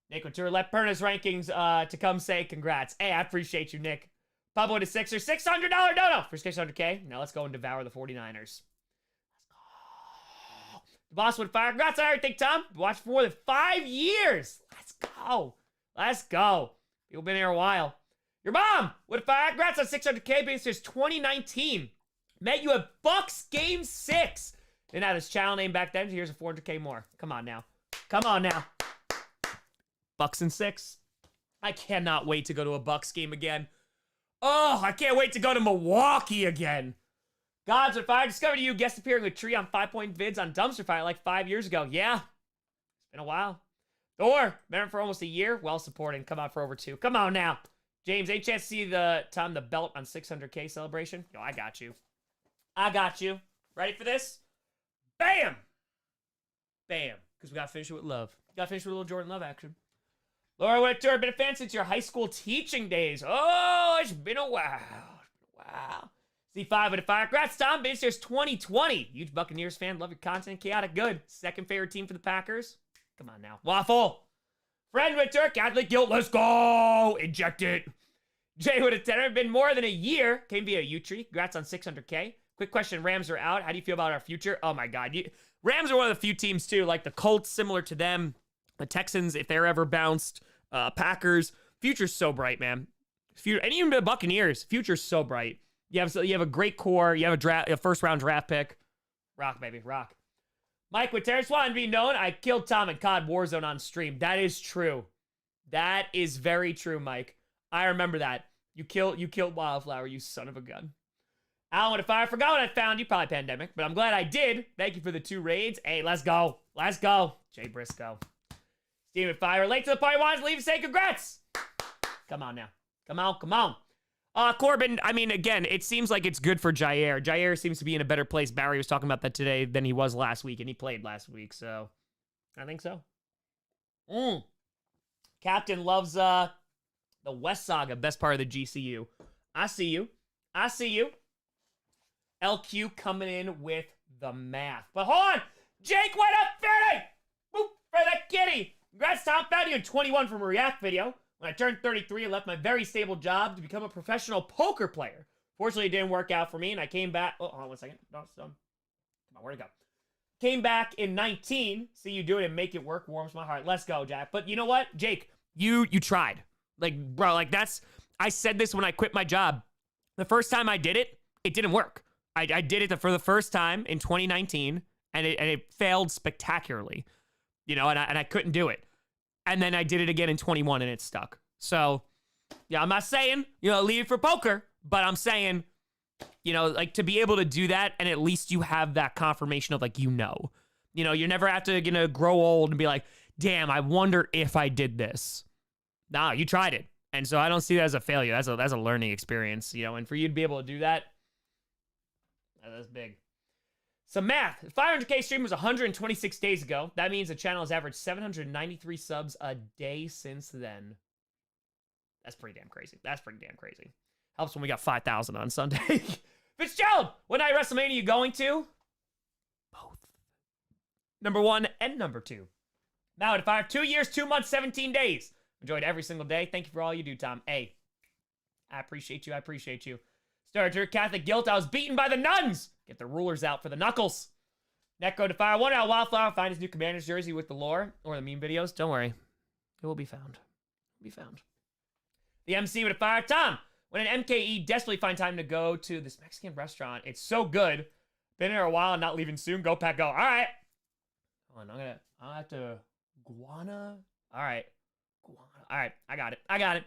Speaker 1: Nick Couture, let Perna's rankings to come say congrats. Hey, I appreciate you, Nick. Pablo to Sixer, $600 dono for 600K. Now let's go and devour the 49ers. Let's go. The boss would fire. Congrats on everything, Tom. Watched for more than 5 years. Let's go. Let's go. People been here a while. Your mom would fire. Congrats on 600K being since 2019. Met you at Bucks Game 6. Didn't have his channel name back then. Here's a 400K more. Come on now. Come on now. Bucks and 6. I cannot wait to go to a Bucks game again. Oh, I can't wait to go to Milwaukee again. Gods of Fire, discovered you guest appearing with Tree on 5-point vids on Dumpster Fire like 5 years ago. Yeah, it's been a while. Thor, been on for almost a year. Well supported. Come out for over 2. Come on now. James, any chance to see the belt on 600K celebration? Yo, I got you. I got you. Ready for this? Bam! Bam. Because we got to finish it with love. Got to finish with a little Jordan Love action. Laura Whitaker, been a fan since your high school teaching days. Oh, it's been a while. Wow. C5 with a fire. Congrats, Tom. Been since 2020. Huge Buccaneers fan. Love your content. Chaotic good. Second favorite team for the Packers. Come on now. Waffle. Friend Whitaker, Catholic guilt. Let's go. Inject it. Jay with a 10. Been more than a year. Came via U-Tree. Congrats on 600K. Quick question. Rams are out. How do you feel about our future? Oh, my God. Rams are one of the few teams, too. Like the Colts, similar to them. The Texans, if they're ever bounced. Packers. Future's so bright, man. And even the Buccaneers. Future's so bright. You have a great core. You have a first-round draft pick. Rock, baby. Rock. Mike with Terrence wanted to be known. I killed Tom in COD Warzone on stream. That is true. That is very true, Mike. I remember that. You killed Wildflower, you son of a gun. Alan, if I forgot what I found you, probably pandemic, but I'm glad I did. Thank you for the 2 raids. Hey, let's go. Let's go. Jay Briscoe. Steven Fire, late to the party, wanted to leave and say congrats. Come on now. Come on. Corbin, I mean, again, it seems like it's good for Jair. Jair seems to be in a better place. Barry was talking about that today than he was last week, and he played last week, so I think so. Captain loves the West Saga, best part of the GCU. I see you. LQ coming in with the math. But hold on. Jake, what up, Fitty? Boop for the kitty. Congrats, Tom. Found you in 21 from a React video. When I turned 33, I left my very stable job to become a professional poker player. Fortunately, it didn't work out for me, and I came back. Oh, hold on 1 second. No, come on, where'd it go? Came back in 19. See you do it and make it work. Warms my heart. Let's go, Jack. But you know what, Jake? You tried. Like, bro, like I said this when I quit my job. The first time I did it, it didn't work. I did it for the first time in 2019, and it failed spectacularly. And I couldn't do it. And then I did it again in 21 and it stuck. So, yeah, I'm not saying, leave it for poker, but I'm saying, like to be able to do that and at least you have that confirmation of like, you never have to, grow old and be like, damn, I wonder if I did this. Nah, you tried it. And so I don't see that as a failure. That's a learning experience, and for you to be able to do that, that's big. Some math. 500K stream was 126 days ago. That means the channel has averaged 793 subs a day since then. That's pretty damn crazy. Helps when we got 5,000 on Sunday. Fitzgerald, what night of WrestleMania are you going to? Both. Number 1 and number 2. Now at 5, 2 years, 2 months, 17 days. Enjoyed every single day. Thank you for all you do, Tom. Hey, I appreciate you. I appreciate you. Starter Catholic guilt. I was beaten by the nuns. Get the rulers out for the knuckles. Necro to Fire. Wonder how Wildflower find his new Commander's jersey with the lore or the meme videos. Don't worry. It will be found. It will be found. The MC with a Fire. Tom, when an MKE desperately find time to go to this Mexican restaurant, it's so good. Been here a while and not leaving soon. Go, Pack, go. All right. Hold on. I'll have to... Guana? All right. Guana. All right. I got it.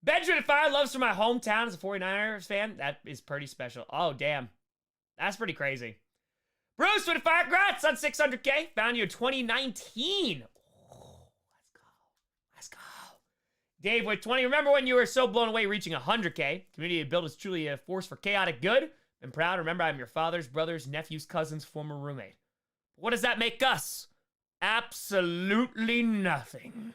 Speaker 1: Benjamin at Fire loves from my hometown as a 49ers fan. That is pretty special. Oh, damn. That's pretty crazy. Bruce with a Fire. Congrats on 600K. Found you in 2019. Oh, let's go. Dave with 20. Remember when you were so blown away reaching 100K? Community you built is truly a force for chaotic good. Been proud. Remember, I'm your father's, brother's, nephew's, cousin's former roommate. What does that make us? Absolutely nothing.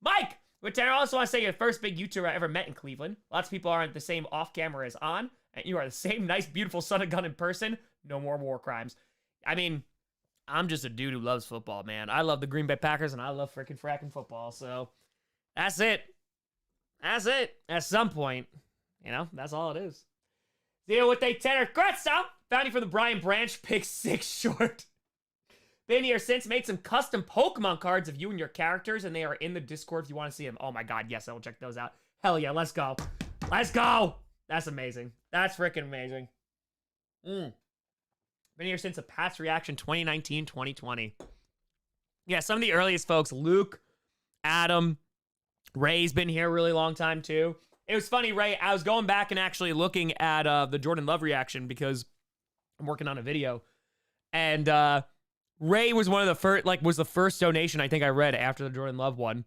Speaker 1: Mike, which I also want to say you're the first big YouTuber I ever met in Cleveland. Lots of people aren't the same off camera as on, and you are the same nice, beautiful son of gun in person. No more war crimes. I mean, I'm just a dude who loves football, man. I love the Green Bay Packers, and I love frickin' football, so that's it. That's it. At some point, that's all it is. Deal with a tenor. Congrats, Tom. Found you for the Brian Branch pick 6 short. Been here since, made some custom Pokemon cards of you and your characters, and they are in the Discord if you want to see them. Oh my god, yes, I will check those out. Hell yeah, let's go. Let's go! That's amazing. That's freaking amazing. Been here since a Pats Reaction 2019-2020. Yeah, some of the earliest folks, Luke, Adam, Ray's been here a really long time too. It was funny, Ray, I was going back and actually looking at the Jordan Love reaction because I'm working on a video, and Ray was one of the first, was the first donation I think I read after the Jordan Love one.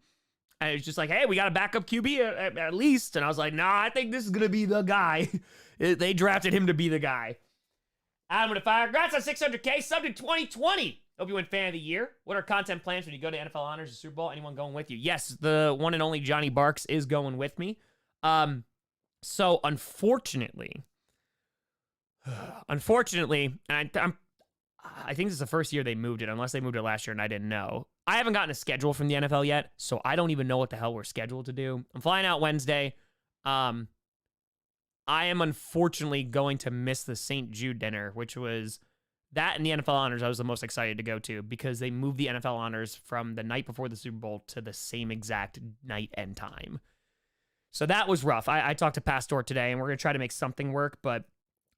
Speaker 1: And it's just like, hey, we got a backup QB at least. And I was like, nah, I think this is going to be the guy. They drafted him to be the guy. Adam with a Fire. Congrats on 600K. Subbed in 2020. Hope you win Fan of the Year. What are content plans when you go to NFL Honors or Super Bowl? Anyone going with you? Yes, the one and only Johnny Barks is going with me. So unfortunately, and I think this is the first year they moved it, unless they moved it last year and I didn't know. I haven't gotten a schedule from the NFL yet, so I don't even know what the hell we're scheduled to do. I'm flying out Wednesday. I am unfortunately going to miss the St. Jude dinner, which was that and the NFL Honors I was the most excited to go to because they moved the NFL Honors from the night before the Super Bowl to the same exact night and time. So that was rough. I talked to Pastor today, and we're going to try to make something work, but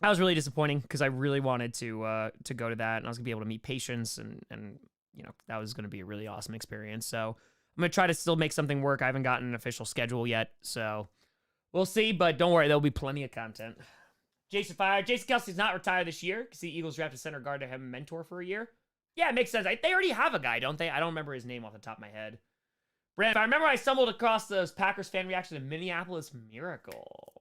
Speaker 1: that was really disappointing because I really wanted to go to that, and I was gonna be able to meet patients, and that was gonna be a really awesome experience. So I'm gonna try to still make something work. I haven't gotten an official schedule yet, so we'll see. But don't worry, there'll be plenty of content. Jason Fire. Jason Kelsey's not retired this year because the Eagles drafted center guard to have him mentor for a year. Yeah, it makes sense. They already have a guy, don't they? I don't remember his name off the top of my head. Brandon, I remember I stumbled across those Packers fan reaction to Minneapolis Miracle.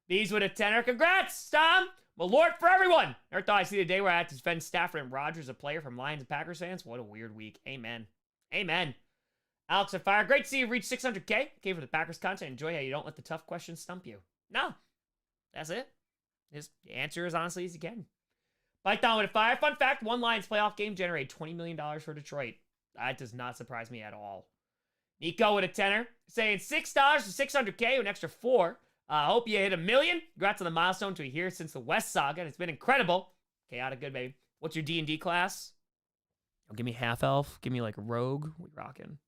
Speaker 1: These with a tenor. Congrats, Tom. Malort for everyone. Never thought I'd see the day where I had to defend Stafford and Rodgers, a player from Lions and Packers fans. What a weird week. Amen. Amen. Alex of Fire. Great to see you reach 600K. Came for the Packers content. Enjoy how you don't let the tough questions stump you. No. That's it. Just answer as honestly as you can. Python with a Fire. Fun fact, one Lions playoff game generated $20 million for Detroit. That does not surprise me at all. Nico with a tenor. Saying $6 to 600K, an extra 4. Hope you hit 1 million. Congrats on the milestone to be here since the West Saga. It's been incredible. Chaotic good, baby. What's your D&D class? Oh, give me half elf. Give me rogue. We rocking.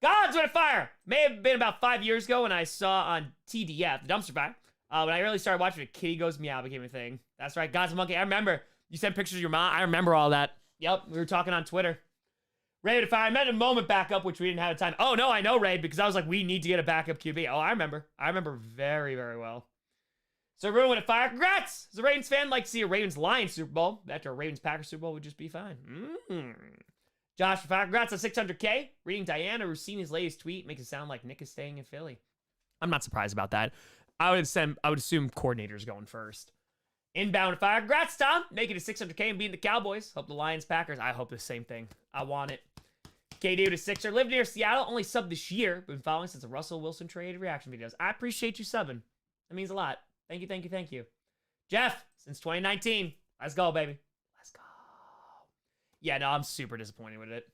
Speaker 1: Gods with a Fire. May have been about 5 years ago when I saw on TDF, the Dumpster Fire. When I really started watching it, Kitty Goes Meow became a thing. That's right. Gods of Monkey. I remember. You sent pictures of your mom. I remember all that. Yep. We were talking on Twitter. Ray to Fire. I met a moment backup, which we didn't have time. Oh, no, I know, Ray, because I was like, we need to get a backup QB. Oh, I remember. I remember very, very well. So, Ruin with a Fire. Congrats! As a Ravens fan, like to see a Ravens-Lions Super Bowl. After a Ravens-Packers Super Bowl would just be fine. Josh with Fire. Congrats on 600K. Reading Diana Rossini's latest tweet makes it sound like Nick is staying in Philly. I'm not surprised about that. I would assume coordinator's going first. Inbound with Fire. Congrats, Tom. Making it 600K and beating the Cowboys. Hope the Lions-Packers. I hope the same thing. I want it. KD with a 6er. Lived near Seattle. Only subbed this year. Been following since the Russell Wilson trade reaction videos. I appreciate you subbing. That means a lot. Thank you, thank you, thank you. Jeff, since 2019. Let's go, baby. Let's go. Yeah, no, I'm super disappointed with it.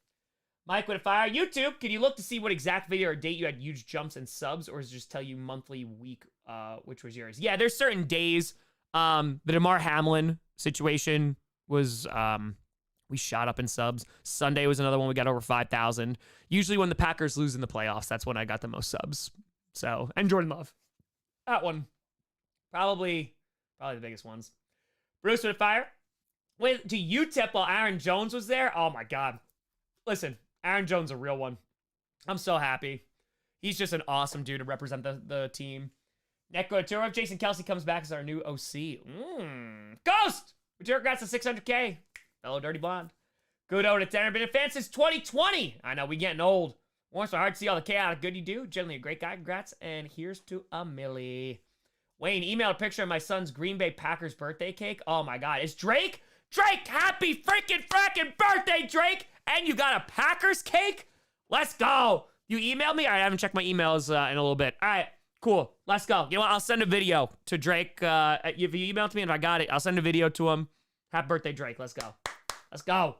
Speaker 1: Mike with a fire. YouTube, can you look to see what exact video or date you had huge jumps and subs, or does it just tell you monthly, week, which was yours? Yeah, there's certain days. The DeMar Hamlin situation was, we shot up in subs. Sunday was another one we got over 5,000. Usually when the Packers lose in the playoffs, that's when I got the most subs. So, and Jordan Love. That one. Probably the biggest ones. Bruce with a fire. Wait, to UTEP while Aaron Jones was there? Oh my God. Listen, Aaron Jones a real one. I'm so happy. He's just an awesome dude to represent the team. Neko Tour if Jason Kelsey comes back as our new OC. Ghost! With your congrats to 600K. Fellow Dirty Blonde. Good to 10. Been a fan since 2020. I know, we getting old. Once so hard to see all the chaotic good you do. Generally a great guy. Congrats. And here's to a milli. Wayne, email a picture of my son's Green Bay Packers birthday cake. Oh my God. It's Drake? Drake, happy freaking birthday, Drake! And you got a Packers cake? Let's go. You emailed me? All right, I haven't checked my emails in a little bit. All right, cool. Let's go. You know what? I'll send a video to Drake. If you email it to me and if I got it, I'll send a video to him. Happy birthday, Drake. Let's go. Let's go.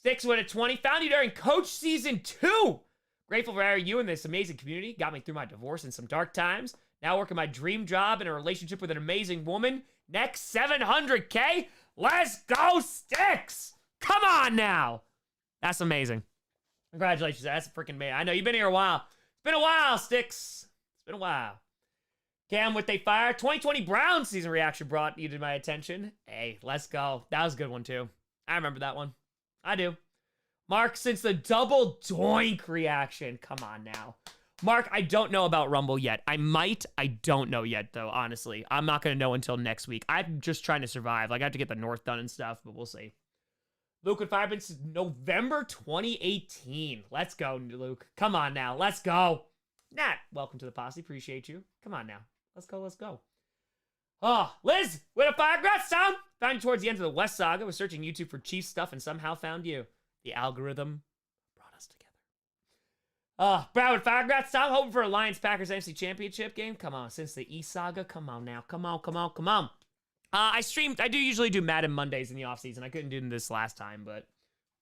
Speaker 1: 6 with a 20. Found you during Coach Season 2. Grateful for you and this amazing community. Got me through my divorce and some dark times. Now working my dream job in a relationship with an amazing woman. Next 700K. Let's go, Sticks. Come on now. That's amazing. Congratulations. That's freaking amazing. I know you've been here a while. It's been a while, Sticks. It's been a while. Cam with they fire. 2020 Browns season reaction brought you to my attention. Hey, let's go. That was a good one, too. I remember that one. I do. Mark, since the double doink reaction. Come on now. Mark, I don't know about Rumble yet. I might. I don't know yet, though, honestly. I'm not going to know until next week. I'm just trying to survive. Like, I have to get the North done and stuff, but we'll see. Luke with Fire since November 2018. Let's go, Luke. Come on now. Let's go. Nat, welcome to the Posse. Appreciate you. Come on now. Let's go. Let's go. Oh, Liz with a fire. Congrats, Tom. Found you towards the end of the West Saga. Was searching YouTube for Chiefs stuff and somehow found you. The algorithm brought us together. Brad with fire. Congrats, Tom. Hoping for a Lions-Packers NFC Championship game. Come on. Since the East Saga. Come on now. Come on. Come on. Come on. I do usually do Madden Mondays in the offseason. I couldn't do this last time, but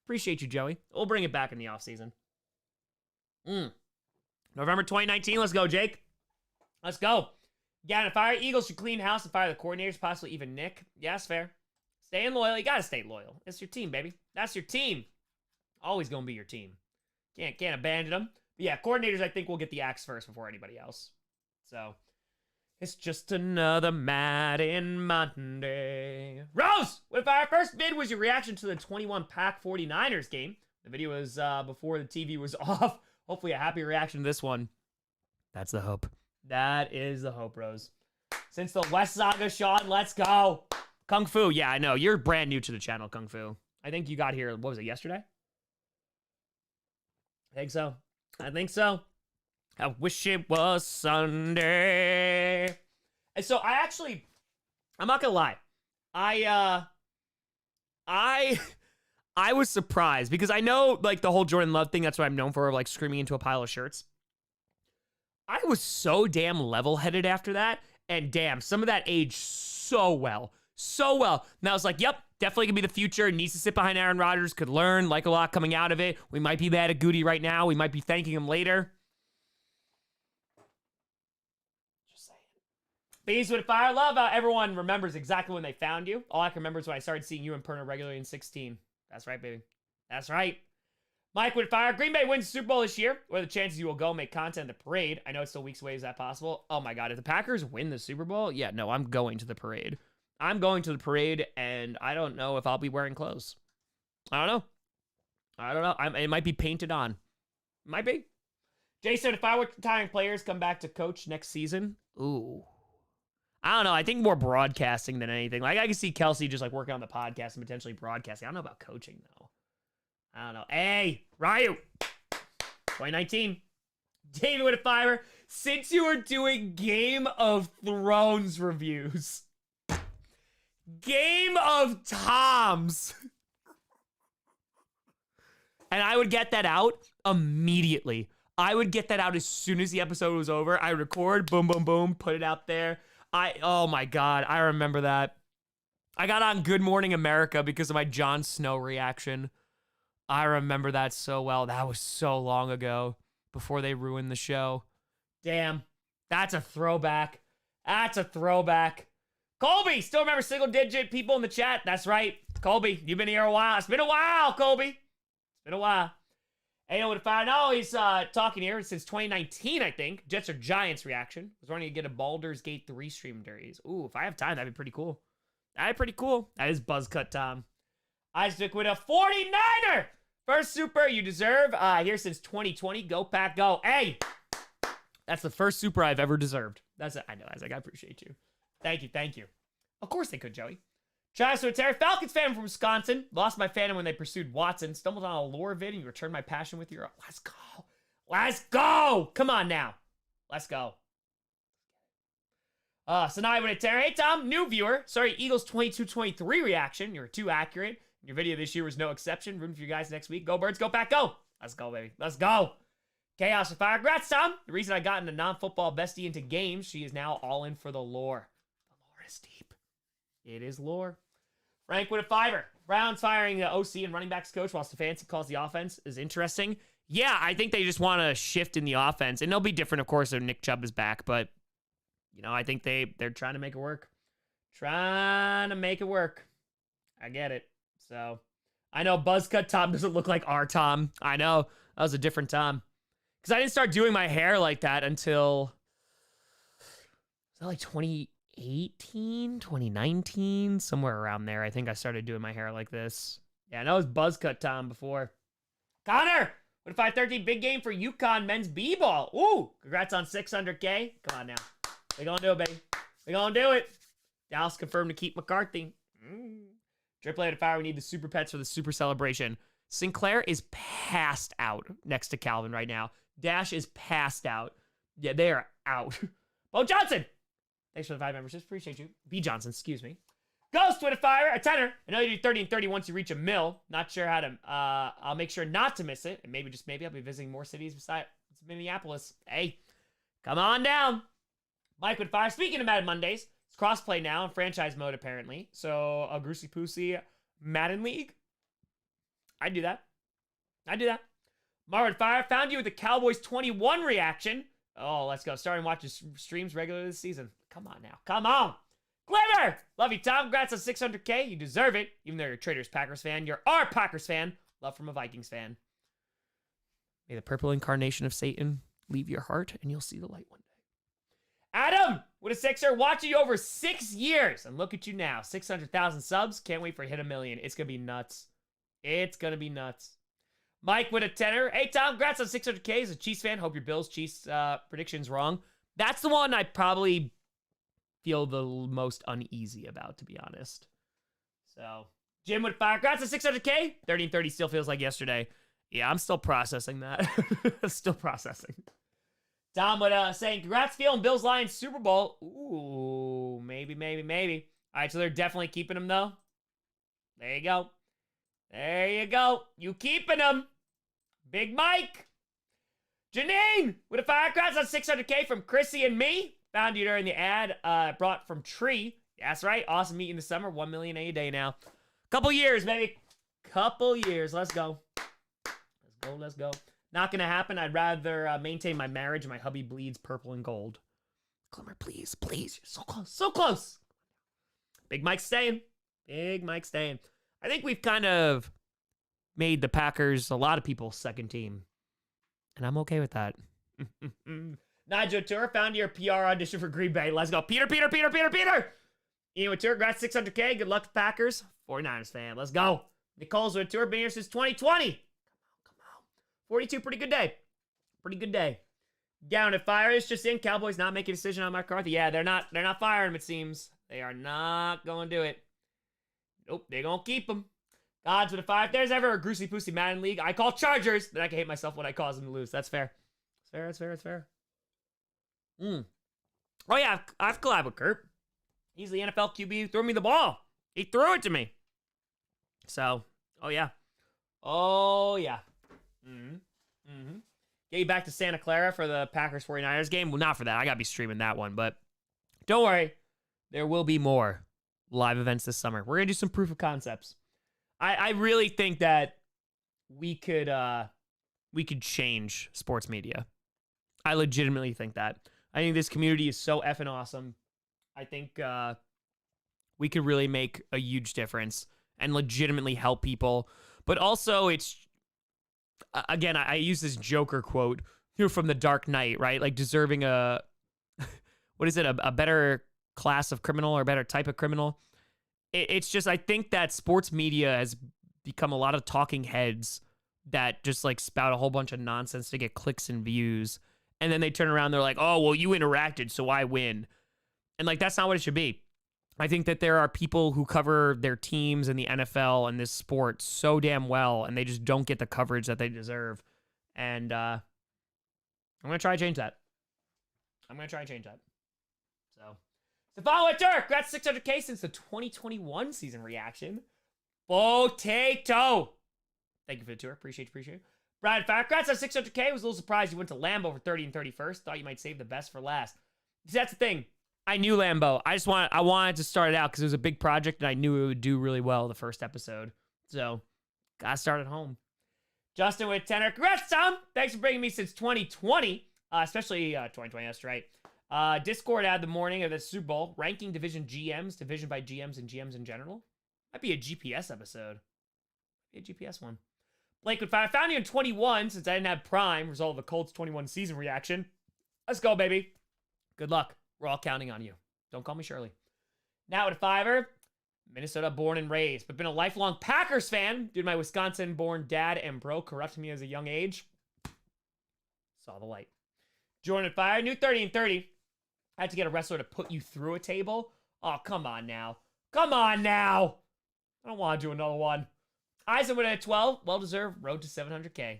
Speaker 1: appreciate you, Joey. We'll bring it back in the offseason. November 2019. Let's go, Jake. Let's go. Got to fire. Eagles should clean house and fire the coordinators, possibly even Nick. Yeah, that's fair. Staying loyal. You got to stay loyal. It's your team, baby. That's your team. Always going to be your team. Can't abandon them. But yeah, coordinators, I think, will get the axe first before anybody else. So, it's just another Madden Monday. Rose, with our first vid was your reaction to the 21 Pack 49ers game. The video was before the TV was off. Hopefully a happy reaction to this one. That's the hope. That is the hope, Rose. Since the West Saga, Sean, let's go. Kung Fu, yeah, I know. You're brand new to the channel, Kung Fu. I think you got here, what was it, yesterday? I think so. I wish it was Sunday. And so I'm not gonna lie. I was surprised because I know like the whole Jordan Love thing, that's what I'm known for, like screaming into a pile of shirts. I was so damn level-headed after that, and damn, some of that aged so well. So well. And I was like, yep, definitely gonna be the future. Needs to sit behind Aaron Rodgers, could learn, like a lot coming out of it. We might be mad at Goody right now. We might be thanking him later. Just saying. Bees with fire. Love how everyone remembers exactly when they found you. All I can remember is when I started seeing you and Perna regularly in 16. That's right, baby. That's right. Mike with fire. Green Bay wins the Super Bowl this year. What are the chances you will go make content at the parade? I know it's still weeks away. Is that possible? Oh my God. If the Packers win the Super Bowl, yeah, no, I'm going to the parade. I'm going to the parade, and I don't know if I'll be wearing clothes. I don't know. It might be painted on. Might be. Jason, if I were retiring players come back to coach next season, ooh. I don't know. I think more broadcasting than anything. Like, I can see Kelsey just, like, working on the podcast and potentially broadcasting. I don't know about coaching, though. I don't know. Hey, Ryu. 2019. David with a fire. Since you were doing Game of Thrones reviews. Game of Toms. And I would get that out immediately. I would get that out as soon as the episode was over. I record, boom, boom, boom, put it out there. Oh my God, I remember that. I got on Good Morning America because of my Jon Snow reaction. I remember that so well. That was so long ago, before they ruined the show. Damn, that's a throwback. That's a throwback. Colby, still remember single digit people in the chat? That's right. Colby, you've been here a while. It's been a while, Colby. It's been a while. Hey, what if I know he's talking here since 2019, I think. Jets or Giants reaction. I was wanting to get a Baldur's Gate 3 stream duties. Ooh, if I have time, that'd be pretty cool. That'd be pretty cool. That is Buzzcut Tom. Isaac with a 49er. First super you deserve here since 2020. Go Pack, go. Hey, that's the first super I've ever deserved. That's it. I know, Isaac. I appreciate you. Thank you, thank you. Of course they could, Joey. Travis Terry, Falcons fan from Wisconsin. Lost my fandom when they pursued Watson. Stumbled on a lore vid and you returned my passion with your... Let's go. Let's go. Come on now. Let's go. Sanai with a Terry. Hey, Tom, new viewer. Sorry, Eagles 22-23 reaction. You were too accurate. Your video this year was no exception. Rooting for you guys next week. Go Birds, go Pack, go. Let's go, baby. Let's go. Chaos of Fire. Congrats, Tom. The reason I got into non-football bestie into games, she is now all in for the lore. The lore is deep. It is lore. Frank with a 5er. Browns firing the OC and running backs coach while Stefanski calls the offense is interesting. Yeah, I think they just want to shift in the offense. And they'll be different, of course, if Nick Chubb is back. But, you know, I think they're trying to make it work. Trying to make it work. I get it. So, I know Buzzcut Tom doesn't look like our Tom. I know. That was a different Tom. Because I didn't start doing my hair like that until... Was that like 2018, 2019? Somewhere around there. I think I started doing my hair like this. Yeah, I know it was Buzzcut Tom before. Connor! What if I 13 big game for UConn men's b-ball? Ooh! Congrats on 600K. Come on now. We gonna do it, baby. We gonna do it. Dallas confirmed to keep McCarthy. Triple A to Fire. We need the super pets for the super celebration. Sinclair is passed out next to Calvin right now. Dash is passed out. Yeah, they are out. Bo Johnson. Thanks for the 5 memberships. Appreciate you. B Johnson, excuse me. Ghost with a fire, a 10er. I know you do 30 and 30 once you reach a mil. Not sure how to, I'll make sure not to miss it. And maybe, just maybe, I'll be visiting more cities besides Minneapolis. Hey, come on down. Mike with fire. Speaking of Madden Mondays, it's crossplay now in franchise mode apparently. So a Grossi Posse Madden League. I do that. I do that. Marvin Fire, found you with the Cowboys 21 reaction. Oh, let's go. Starting watching streams regularly this season. Come on now. Come on. Glimmer! Love you, Tom. Congrats on 600K. You deserve it. Even though you're a Traders Packers fan, you're our Packers fan. Love from a Vikings fan. May the purple incarnation of Satan leave your heart, and you'll see the light one day. Adam, with a 6er, watching you over 6 years. And look at you now. 600,000 subs. Can't wait for hit 1 million. It's going to be nuts. It's going to be nuts. Mike with a 10er. Hey, Tom, congrats on 600K. As a Chiefs fan, hope your Bills-Chiefs prediction's wrong. That's the one I probably feel the most uneasy about, to be honest. So, Jim with 5. Congrats on 600K. 30 and 30 still feels like yesterday. Yeah, I'm still processing that. Still processing. Tom with saying, congrats, feeling Bills Lions Super Bowl. Ooh, maybe. All right, so they're definitely keeping him, though. There you go. There you go. You keeping him. Big Mike. Janine with a 5. Congrats on 600K from Chrissy and me. Found you during the ad brought from Tree. Yeah, that's right. Awesome meeting this summer. 1 million a day now. Couple years, baby. Couple years. Let's go. Let's go. Not going to happen. I'd rather maintain my marriage. My hubby bleeds purple and gold. Glimmer, please. You're so close. So close. Big Mike's staying. I think we've kind of made the Packers a lot of people's second team. And I'm okay with that. Nigel Tour, found your PR audition for Green Bay. Let's go. Peter. Ian with Tour, congrats 600K. Good luck to Packers. 49ers fan. Let's go. Nicole's with Tour, been here since 2020. Come on. 42, pretty good day. Down at fire. It's just in. Cowboys not making a decision on McCarthy. Yeah, they're not firing him, it seems. They are not going to do it. Nope, they're going to keep him. Gods with a 5. If there's ever a Grossi Posse Madden League, I call Chargers. Then I can hate myself when I cause them to lose. That's fair. It's fair. Oh, yeah, I've collabed with Kurt. He's the NFL QB who threw me the ball. He threw it to me. So, oh, yeah. get you back to Santa Clara for the Packers 49ers game. Well, not for that. I got to be streaming that one. But don't worry. There will be more live events this summer. We're going to do some proof of concepts. I really think that we could change sports media. I legitimately think that. I think this community is so effing awesome. I think we could really make a huge difference and legitimately help people. But also, it's, again, I use this Joker quote from The Dark Knight, right? Like deserving a better class of criminal or a better type of criminal. It's just, I think that sports media has become a lot of talking heads that just like spout a whole bunch of nonsense to get clicks and views. And then they turn around, they're like, oh, well, you interacted, so I win. And like, that's not what it should be. I think that there are people who cover their teams in the NFL and this sport so damn well, and they just don't get the coverage that they deserve. And I'm going to try to change that. So, Stefan with Dirk, that's 600K since the 2021 season reaction. Potato. Thank you for the tour. Appreciate you. Brian Fire, congrats on 600K. Was a little surprised you went to Lambeau for 30 and 31st. Thought you might save the best for last. See, that's the thing. I knew Lambeau. I wanted to start it out because it was a big project and I knew it would do really well the first episode. So, gotta start at home. Justin with tenor. Congrats, Tom. Thanks for bringing me since 2020. Especially 2020, that's right. Discord ad the morning of the Super Bowl. Ranking division GMs, division by GMs, and GMs in general. Might be a GPS episode. Be a GPS one. Blake with 5. Found you in 21 since I didn't have Prime. Result of the Colts 21 season reaction. Let's go, baby. Good luck. We're all counting on you. Don't call me Shirley. Now at a 5er. Minnesota born and raised, but been a lifelong Packers fan due to my Wisconsin-born dad and bro corrupting me as a young age. Saw the light. Jordan at 5. New 30 and 30. I had to get a wrestler to put you through a table. Oh, come on now. Come on now. I don't want to do another one. Eisenwood at 12. Well-deserved. Road to 700K.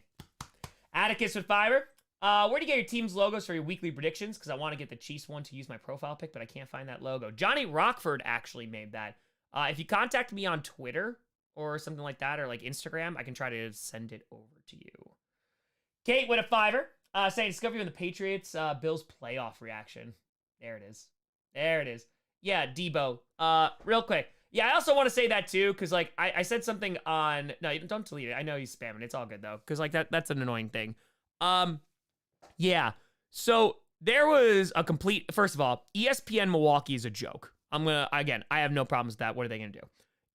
Speaker 1: Atticus with 5er. Where do you get your team's logos for your weekly predictions? Because I want to get the Chiefs one to use my profile pic, but I can't find that logo. Johnny Rockford actually made that. If you contact me on Twitter or something like that, or like Instagram, I can try to send it over to you. Kate with a 5er. Saying discovery on the Patriots Bills playoff reaction. There it is. Yeah, Debo. Real quick. Yeah, I also want to say that too, because like I said something on. No, don't delete it. I know he's spamming. It's all good though, because like that's an annoying thing. Yeah. So there was a complete. First of all, ESPN Milwaukee is a joke. I have no problems with that. What are they gonna do?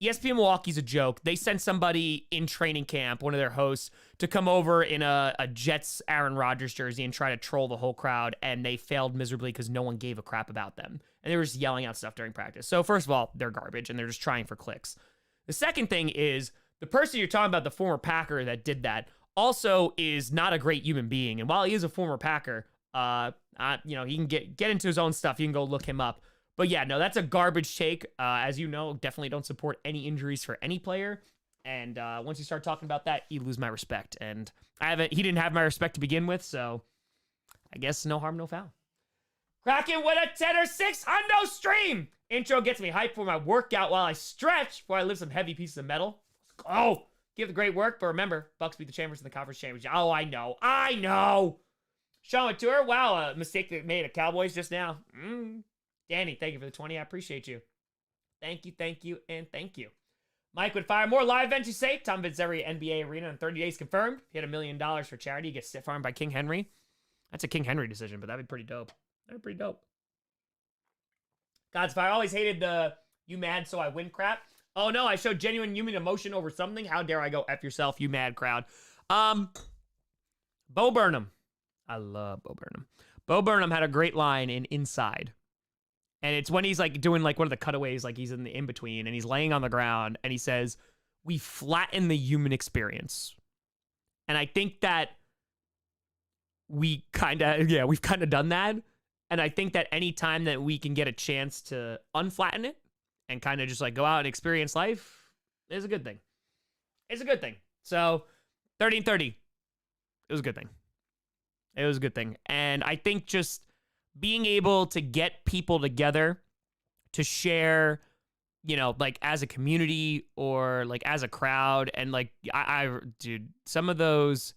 Speaker 1: ESPN Milwaukee's a joke. They sent somebody in training camp, one of their hosts, to come over in a Jets Aaron Rodgers jersey and try to troll the whole crowd, and they failed miserably because no one gave a crap about them. And they were just yelling out stuff during practice. So first of all, they're garbage, and they're just trying for clicks. The second thing is, the person you're talking about, the former Packer that did that, also is not a great human being. And while he is a former Packer, he can get into his own stuff. You can go look him up. But yeah, no, that's a garbage take. As you know, definitely don't support any injuries for any player. And once you start talking about that, you lose my respect. And he didn't have my respect to begin with, so I guess no harm, no foul. Kraken with a 10 or 6 hundo stream. Intro gets me hyped for my workout while I stretch before I lift some heavy pieces of metal. Let's go. Give the great work, but remember, Bucks beat the Chambers in the conference championship. Oh, I know. Sean with tour. Wow, a mistake that made a Cowboys just now. Danny, thank you for the 20. I appreciate you. Thank you, and thank you. Mike would fire more live events, you say? Tom visits every NBA arena in 30 days confirmed. He had $1 million for charity. He gets stiff armed by King Henry. That's a King Henry decision, but that'd be pretty dope. God's fire. I always hated the you mad so I win crap. Oh no, I showed genuine human emotion over something. How dare I go F yourself, you mad crowd. Bo Burnham. I love Bo Burnham. Bo Burnham had a great line in Inside. And it's when he's like doing like one of the cutaways, like he's in the in-between and he's laying on the ground and he says, we flatten the human experience. And I think that we've kind of done that. And I think that any time that we can get a chance to unflatten it and kind of just like go out and experience life is a good thing. It's a good thing. So 30 and 30, it was a good thing. And I think just being able to get people together to share, like as a community or like as a crowd. And like, dude, some of those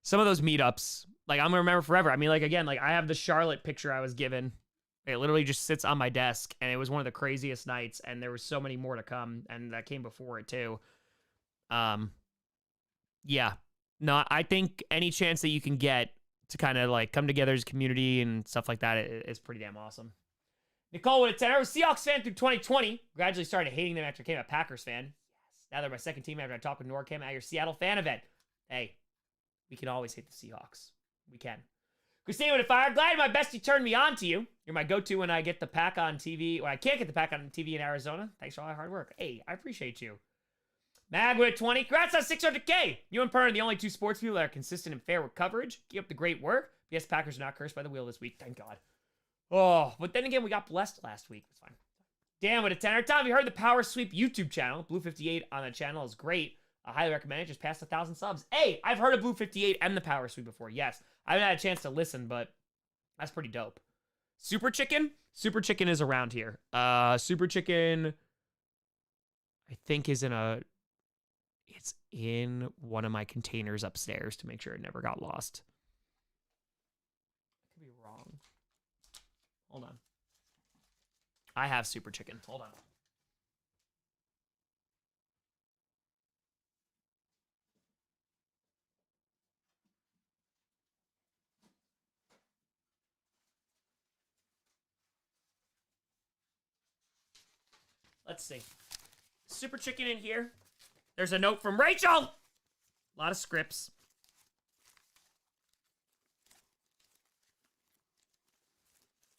Speaker 1: meetups Like, I'm gonna remember forever. I mean, like, again, like, I have the Charlotte picture I was given. It literally just sits on my desk, and it was one of the craziest nights, and there was so many more to come, and that came before it too. Yeah. No, I think any chance that you can get to kind of like come together as a community and stuff like that is pretty damn awesome. Nicole with a 10. I was a Seahawks fan through 2020. Gradually started hating them after I became a Packers fan. Yes. Now they're my second team after I talked with NorCam at your Seattle fan event. Hey, we can always hate the Seahawks. We can. Christine with a fire. Glad my bestie turned me on to you. You're my go-to when I get the pack on TV. When I can't get the pack on TV in Arizona. Thanks for all your hard work. Hey, I appreciate you. Mag with 20. Congrats on 600K. You and Pern are the only two sports people that are consistent and fair with coverage. Keep up the great work. Yes, Packers are not cursed by the wheel this week. Thank God. Oh, but then again, we got blessed last week. It's fine. Dan with a 10. Tom, you heard the Power Sweep YouTube channel. Blue 58 on the channel is great. I highly recommend it. Just passed 1,000 subs. Hey, I've heard of Blue 58 and the Power Sweep before. Yes. I haven't had a chance to listen, but that's pretty dope. Super Chicken? Super Chicken is around here. Super Chicken, I think, is in a... It's in one of my containers upstairs to make sure it never got lost. I could be wrong. Hold on. I have Super Chicken. Hold on. Let's see. Super Chicken in here. There's a note from Rachel. A lot of scripts.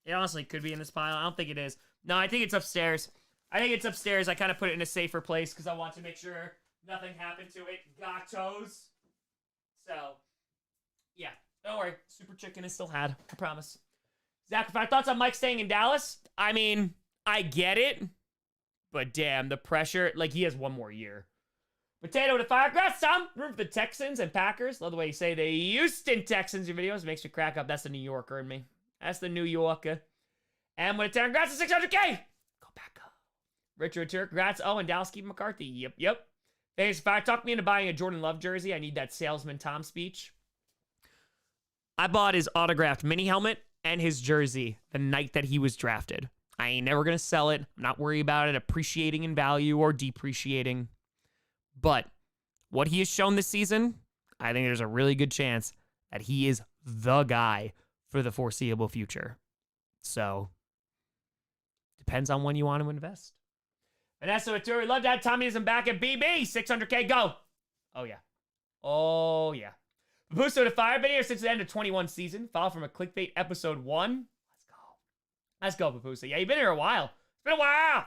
Speaker 1: It honestly could be in this pile. I don't think it is. No, I think it's upstairs. I kind of put it in a safer place because I want to make sure nothing happened to it. Gatos. So, yeah. Don't worry. Super Chicken is still had. I promise. Zach, thoughts on Mike staying in Dallas? I mean, I get it. But damn, the pressure. Like, he has one more year. Potato to fire. Congrats, Tom. Room for the Texans and Packers. Love the way you say the Houston Texans in your videos. Makes me crack up. That's the New Yorker in me. That's the New Yorker. And with a 10. Congrats to 600K. Go back up. Richard Turk. Congrats. Oh, and Dallas Keith McCarthy. Yep. Thanks, Fire. Talk me into buying a Jordan Love jersey. I need that salesman Tom speech. I bought his autographed mini helmet and his jersey the night that he was drafted. I ain't never going to sell it. I'm not worried about it appreciating in value or depreciating. But what he has shown this season, I think there's a really good chance that he is the guy for the foreseeable future. So, depends on when you want to invest. Vanessa Atturi, love that. Tommy isn't back at BB. 600K, go. Oh, yeah. Papuso to fire. Been here since the end of 21 season. Follow from a clickbait episode 1. Let's go, Papusa. Yeah, you've been here a while. It's been a while.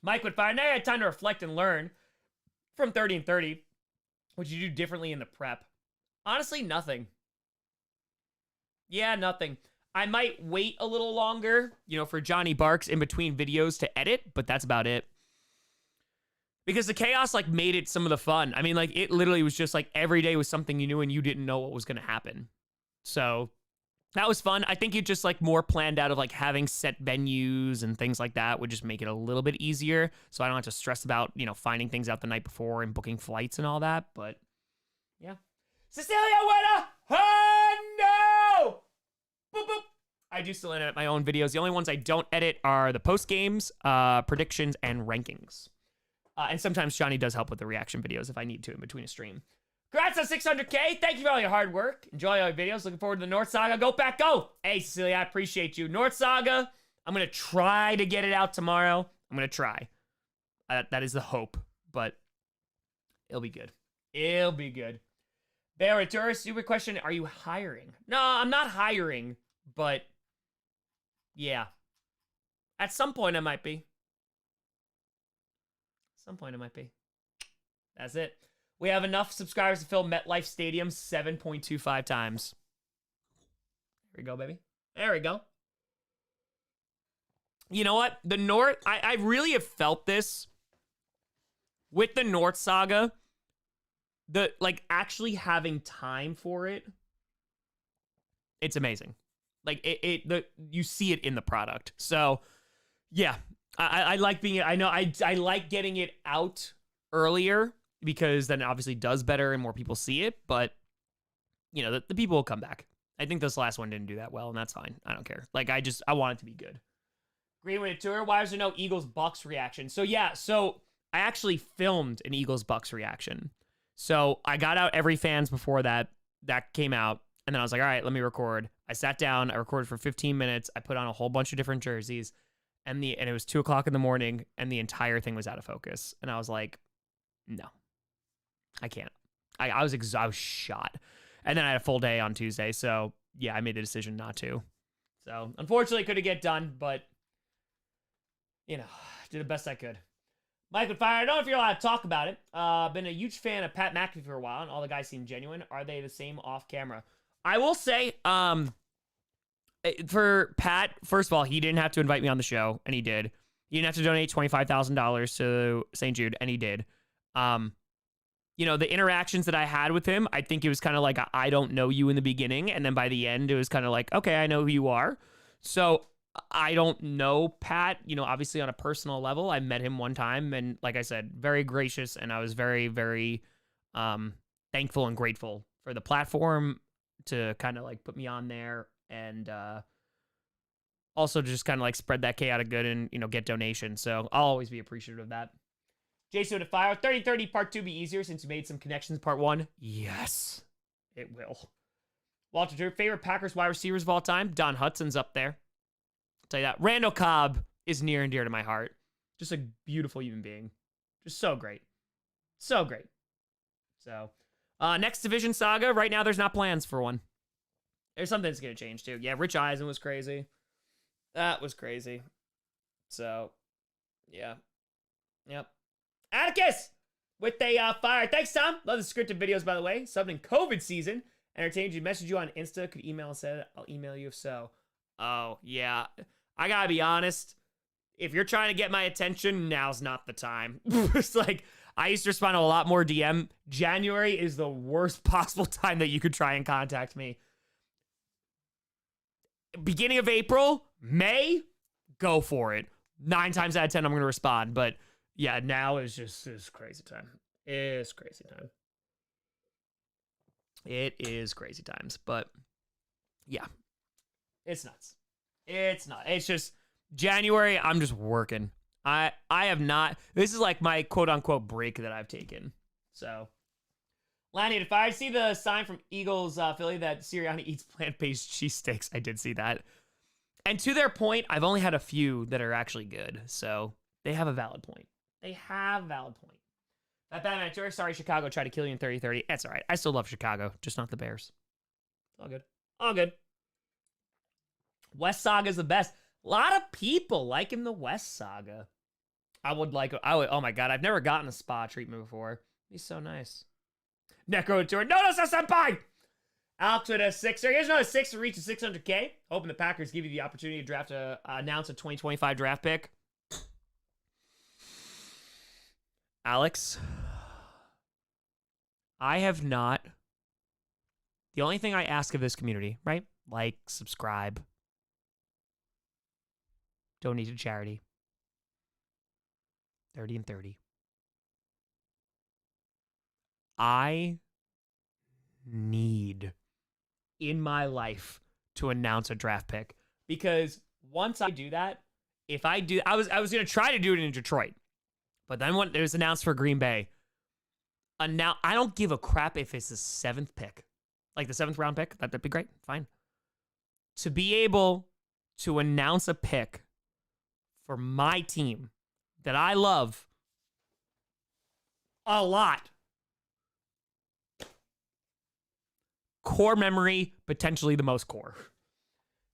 Speaker 1: Mike would fire. Now you had time to reflect and learn from 30 and 30. What'd you do differently in the prep? Honestly, nothing. Yeah, nothing. I might wait a little longer, for Johnny Barks in between videos to edit, but that's about it. Because the chaos, made it some of the fun. I mean, it literally was just, every day was something you knew and you didn't know what was going to happen. So... that was fun. I think you just more planned out of having set venues and things like that would just make it a little bit easier. So I don't have to stress about, finding things out the night before and booking flights and all that. But yeah. Cecilia Winner! Oh no! Boop, boop. I do still edit my own videos. The only ones I don't edit are the post games, predictions, and rankings. And sometimes Johnny does help with the reaction videos if I need to in between a stream. Congrats on 600K. Thank you for all your hard work. Enjoy all your videos. Looking forward to the North Saga. Go Pack, go. Hey, Cecilia, I appreciate you. North Saga, I'm going to try to get it out tomorrow. I'm going to try. That is the hope, but it'll be good. It'll be good. Bear tourist, stupid question. Are you hiring? No, I'm not hiring, but yeah. At some point, I might be. That's it. We have enough subscribers to fill MetLife Stadium 7.25 times. There we go, baby. There we go. You know what? The North, I really have felt this with the North Saga. The, actually having time for it. It's amazing. You see it in the product. So, yeah. I like being, I like getting it out earlier. Because then it obviously does better and more people see it. But the people will come back. I think this last one didn't do that well, and that's fine. I don't care. Like, I want it to be good. Greenwood Tour, why was there no Eagles-Bucks reaction? So, yeah, I actually filmed an Eagles-Bucks reaction. So I got out every fans before that came out, and then I was like, all right, let me record. I sat down, I recorded for 15 minutes, I put on a whole bunch of different jerseys, and it was 2 o'clock in the morning, and the entire thing was out of focus. And I was like, no, I can't. I was shot. And then I had a full day on Tuesday, so yeah, I made the decision not to. So unfortunately, couldn't get done, but did the best I could. Mike would fire. I don't know if you're allowed to talk about it. Been a huge fan of Pat McAfee for a while, and all the guys seem genuine. Are they the same off camera? I will say, for Pat, first of all, he didn't have to invite me on the show, and he did. He didn't have to donate $25,000 to St. Jude, and he did. The interactions that I had with him, I think it was kind of like, I don't know you in the beginning. And then by the end, it was kind of like, okay, I know who you are. So I don't know Pat, obviously on a personal level. I met him one time, and like I said, very gracious. And I was very, very thankful and grateful for the platform to kind of like put me on there. And also just kind of like spread that chaotic good and, get donations. So I'll always be appreciative of that. Jason with fire. 30-30 part 2 be easier since you made some connections part 1. Yes, it will. Walter Drew, favorite Packers wide receivers of all time? Don Hudson's up there. I'll tell you that. Randall Cobb is near and dear to my heart. Just a beautiful human being. Just so great. So great. So, next division saga. Right now, there's not plans for one. There's something that's going to change, too. Yeah, Rich Eisen was crazy. That was crazy. So, yeah. Yep. Atticus with a fire. Thanks, Tom. Love the scripted videos, by the way. Subbed in COVID season. Entertained you. Message you on Insta. Could email and said I'll email you if so. Oh, yeah. I gotta be honest. If you're trying to get my attention, now's not the time. It's like, I used to respond to a lot more DM. January is the worst possible time that you could try and contact me. Beginning of April, May, go for it. 9 times out of 10, I'm going to respond, but yeah, now is crazy time. It's crazy time. It is crazy times, but yeah, it's nuts. It's not. It's just January. I'm just working. I have not. This is like my quote unquote break that I've taken. So, Lanny, if I see the sign from Eagles Philly that Sirianni eats plant-based cheesesteaks, I did see that. And to their point, I've only had a few that are actually good. So they have a valid point. They have a valid point. That Batman Tour, sorry, Chicago tried to kill you in 30-30. That's all right. I still love Chicago, just not the Bears. All good. All good. West Saga's the best. A lot of people liking the West Saga. I would, oh my God, I've never gotten a spa treatment before. He's so nice. Necro Tour. No, senpai! Alex with a 6. Here's another 6 to reach a 600K. Hoping the Packers give you the opportunity to announce a 2025 draft pick. Alex, I have not. The only thing I ask of this community, right? Like, subscribe, donate to charity. 30 and 30. I need in my life to announce a draft pick, because once I do that, if I do, I was going to try to do it in Detroit. But then when it was announced for Green Bay, I don't give a crap if it's the 7th pick, like the 7th round pick. That'd be great. Fine. To be able to announce a pick for my team that I love a lot. Core memory, potentially the most core.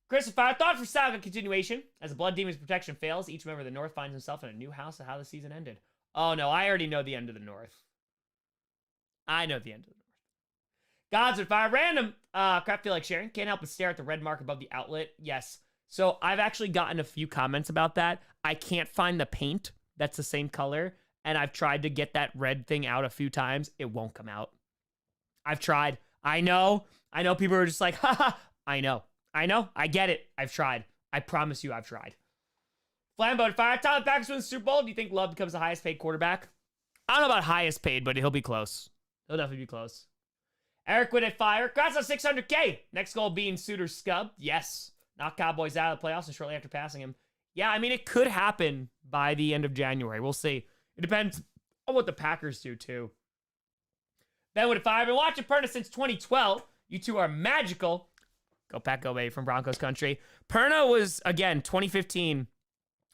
Speaker 1: Christopher, thought for Saga continuation. As the Blood Demon's protection fails, each member of the North finds himself in a new house of how the season ended. Oh no, I already know the end of the North. I know the end of the North. Gods of Fire, random. Crap feel like sharing. Can't help but stare at the red mark above the outlet. Yes. So I've actually gotten a few comments about that. I can't find the paint that's the same color, and I've tried to get that red thing out a few times. It won't come out. I've tried. I know people are just like, haha. I know. I get it. I've tried. I promise you I've tried. Flambeau Fire. Tyler Packers wins the Super Bowl. Do you think Love becomes the highest paid quarterback? I don't know about highest paid, but he'll be close. He'll definitely be close. Eric with a fire. Congrats on 600K. Next goal being Suter Scub. Yes. Knock Cowboys out of the playoffs and shortly after passing him. Yeah, I mean, it could happen by the end of January. We'll see. It depends on what the Packers do, too. Ben with a fire. I've been watching Perna since 2012. You two are magical. Go Pack, go baby from Broncos country. Perna was, again, 2015.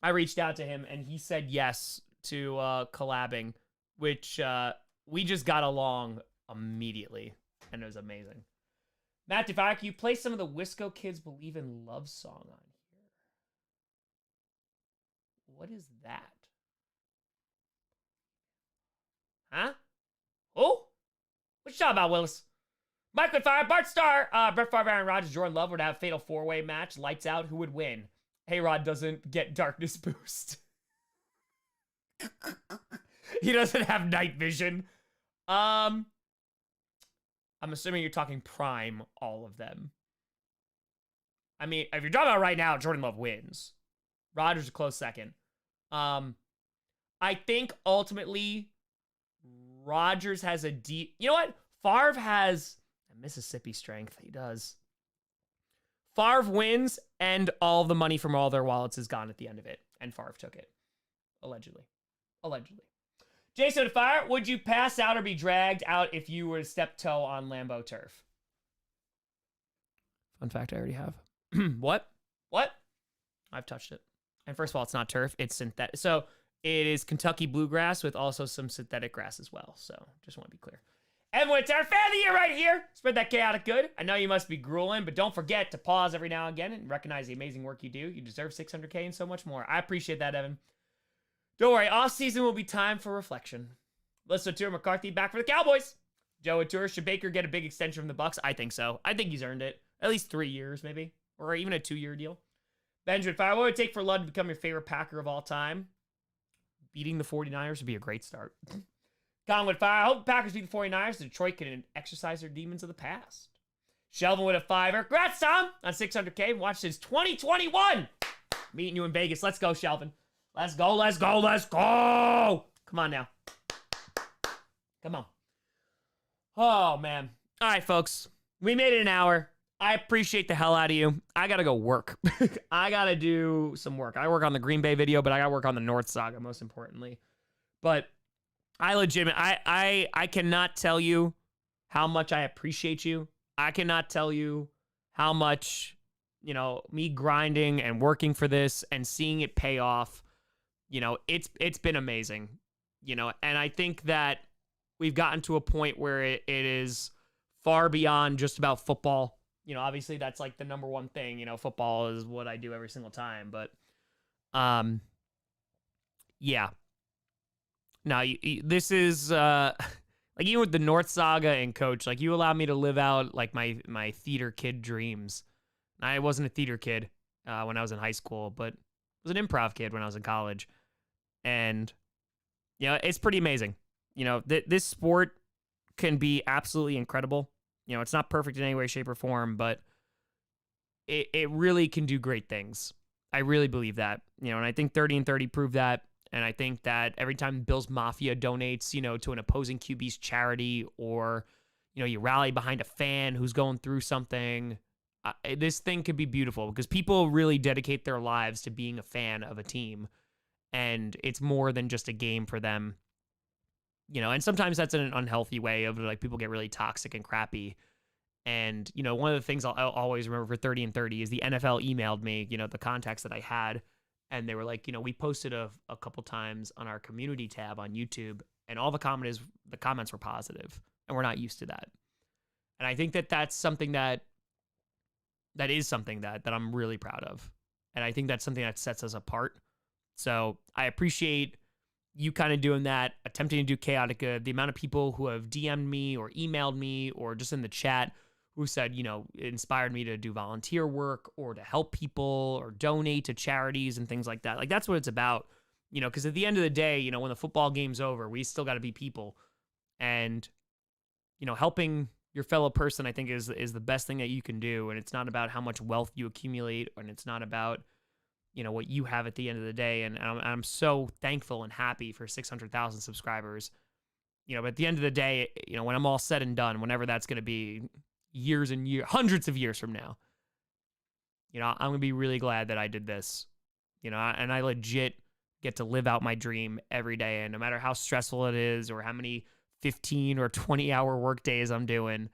Speaker 1: I reached out to him, and he said yes to collabing, which we just got along immediately, and it was amazing. Matt Defire, can you play some of the Wisco Kids Believe in Love song on here? What is that? Huh? Oh? What you talking about, Willis? Mike with fire. Bart Starr. Brett Favre, Aaron Rodgers, Jordan Love would have a fatal four-way match. Lights out. Who would win? Hey-Rod doesn't get darkness boost. He doesn't have night vision. I'm assuming you're talking prime, all of them. I mean, if you're talking about right now, Jordan Love wins. Rodgers a close second. I think ultimately Rodgers has a deep... You know what? Favre has a Mississippi strength. He does. Favre wins, and all the money from all their wallets is gone at the end of it. And Favre took it. Allegedly. Jason Fire, would you pass out or be dragged out if you were to step toe on Lambeau turf? Fun fact, I already have. What? I've touched it. And first of all, it's not turf, it's synthetic. So it is Kentucky bluegrass with also some synthetic grass as well. So just want to be clear. Everyone, it's our fan of the year right here. Spread that chaotic good. I know you must be grueling, but don't forget to pause every now and again and recognize the amazing work you do. You deserve 600K and so much more. I appreciate that, Evan. Don't worry, off season will be time for reflection. Listen to McCarthy back for the Cowboys. Joe Tour, should Baker get a big extension from the Bucks? I think so. I think he's earned it. At least 3 years, maybe. Or even a 2-year deal. Benjamin Fire, what would it take for Lund to become your favorite Packer of all time? Beating the 49ers would be a great start. Conwood Fire, I hope the Packers beat the 49ers so Detroit can exercise their demons of the past. Shelvin with a fiver. Congrats, Tom, on 600K. Watched since 2021. Meeting you in Vegas. Let's go, Shelvin. Let's go. Come on now. Come on. Oh, man. All right, folks. We made it an hour. I appreciate the hell out of you. I got to go work. I got to do some work. I work on the Green Bay video, but I got to work on the North Saga, most importantly. But I legitimately, I cannot tell you how much I appreciate you. I cannot tell you how much, me grinding and working for this and seeing it pay off, it's been amazing, and I think that we've gotten to a point where it is far beyond just about football. Obviously that's like the number one thing, football is what I do every single time, but, yeah. Now, this is, like, even with the North Saga and Coach, like, you allowed me to live out, like, my theater kid dreams. I wasn't a theater kid when I was in high school, but I was an improv kid when I was in college. And, it's pretty amazing. This sport can be absolutely incredible. It's not perfect in any way, shape, or form, but it really can do great things. I really believe that. And I think 30 and 30 proved that. And I think that every time Bills Mafia donates, to an opposing QB's charity, or, you rally behind a fan who's going through something, this thing could be beautiful because people really dedicate their lives to being a fan of a team. And it's more than just a game for them. And sometimes that's in an unhealthy way of like people get really toxic and crappy. And, one of the things I'll always remember for 30 and 30 is the NFL emailed me, the contacts that I had. And they were like, we posted a couple times on our community tab on YouTube, and all the comments were positive, and we're not used to that. And I think that that's something that is something that I'm really proud of. And I think that's something that sets us apart. So I appreciate you kind of doing that, attempting to do chaotic good. The amount of people who have DM'd me or emailed me or just in the chat who said, it inspired me to do volunteer work or to help people or donate to charities and things like that. Like, that's what it's about, because at the end of the day, when the football game's over, we still got to be people. And, helping your fellow person, I think, is the best thing that you can do. And it's not about how much wealth you accumulate, and it's not about, what you have at the end of the day. And I'm so thankful and happy for 600,000 subscribers. But at the end of the day, when I'm all said and done, whenever that's going to be years and years, hundreds of years from now, I'm going to be really glad that I did this, and I legit get to live out my dream every day. And no matter how stressful it is or how many 15 or 20-hour work days I'm doing,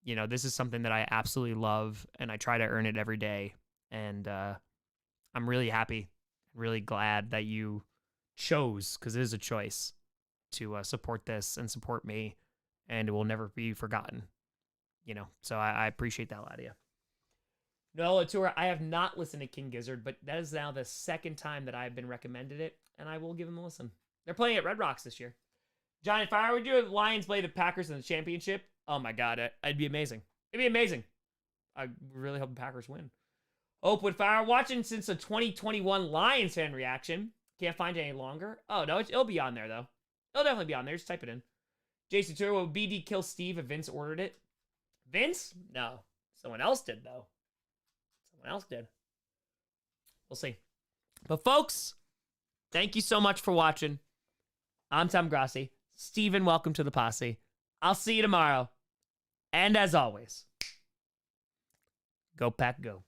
Speaker 1: this is something that I absolutely love, and I try to earn it every day. And I'm really happy, really glad that you chose, because it is a choice, to support this and support me, and it will never be forgotten. So I appreciate that a lot of you. Nola Tour, I have not listened to King Gizzard, but that is now the second time that I've been recommended it, and I will give them a listen. They're playing at Red Rocks this year. Giant Fire, would you have Lions play the Packers in the championship? Oh my God, it'd be amazing. It'd be amazing. I really hope the Packers win. Oakwood Fire, watching since the 2021 Lions fan reaction. Can't find it any longer. Oh, no, it'll be on there, though. It'll definitely be on there. Just type it in. Jason Tour, will BD kill Steve if Vince ordered it? Vince? No. Someone else did, though. Someone else did. We'll see. But, folks, thank you so much for watching. I'm Tom Grossi. Steven, welcome to the Posse. I'll see you tomorrow. And as always, go Pack, go.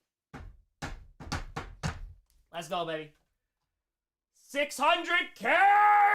Speaker 1: Let's go, baby. 600K!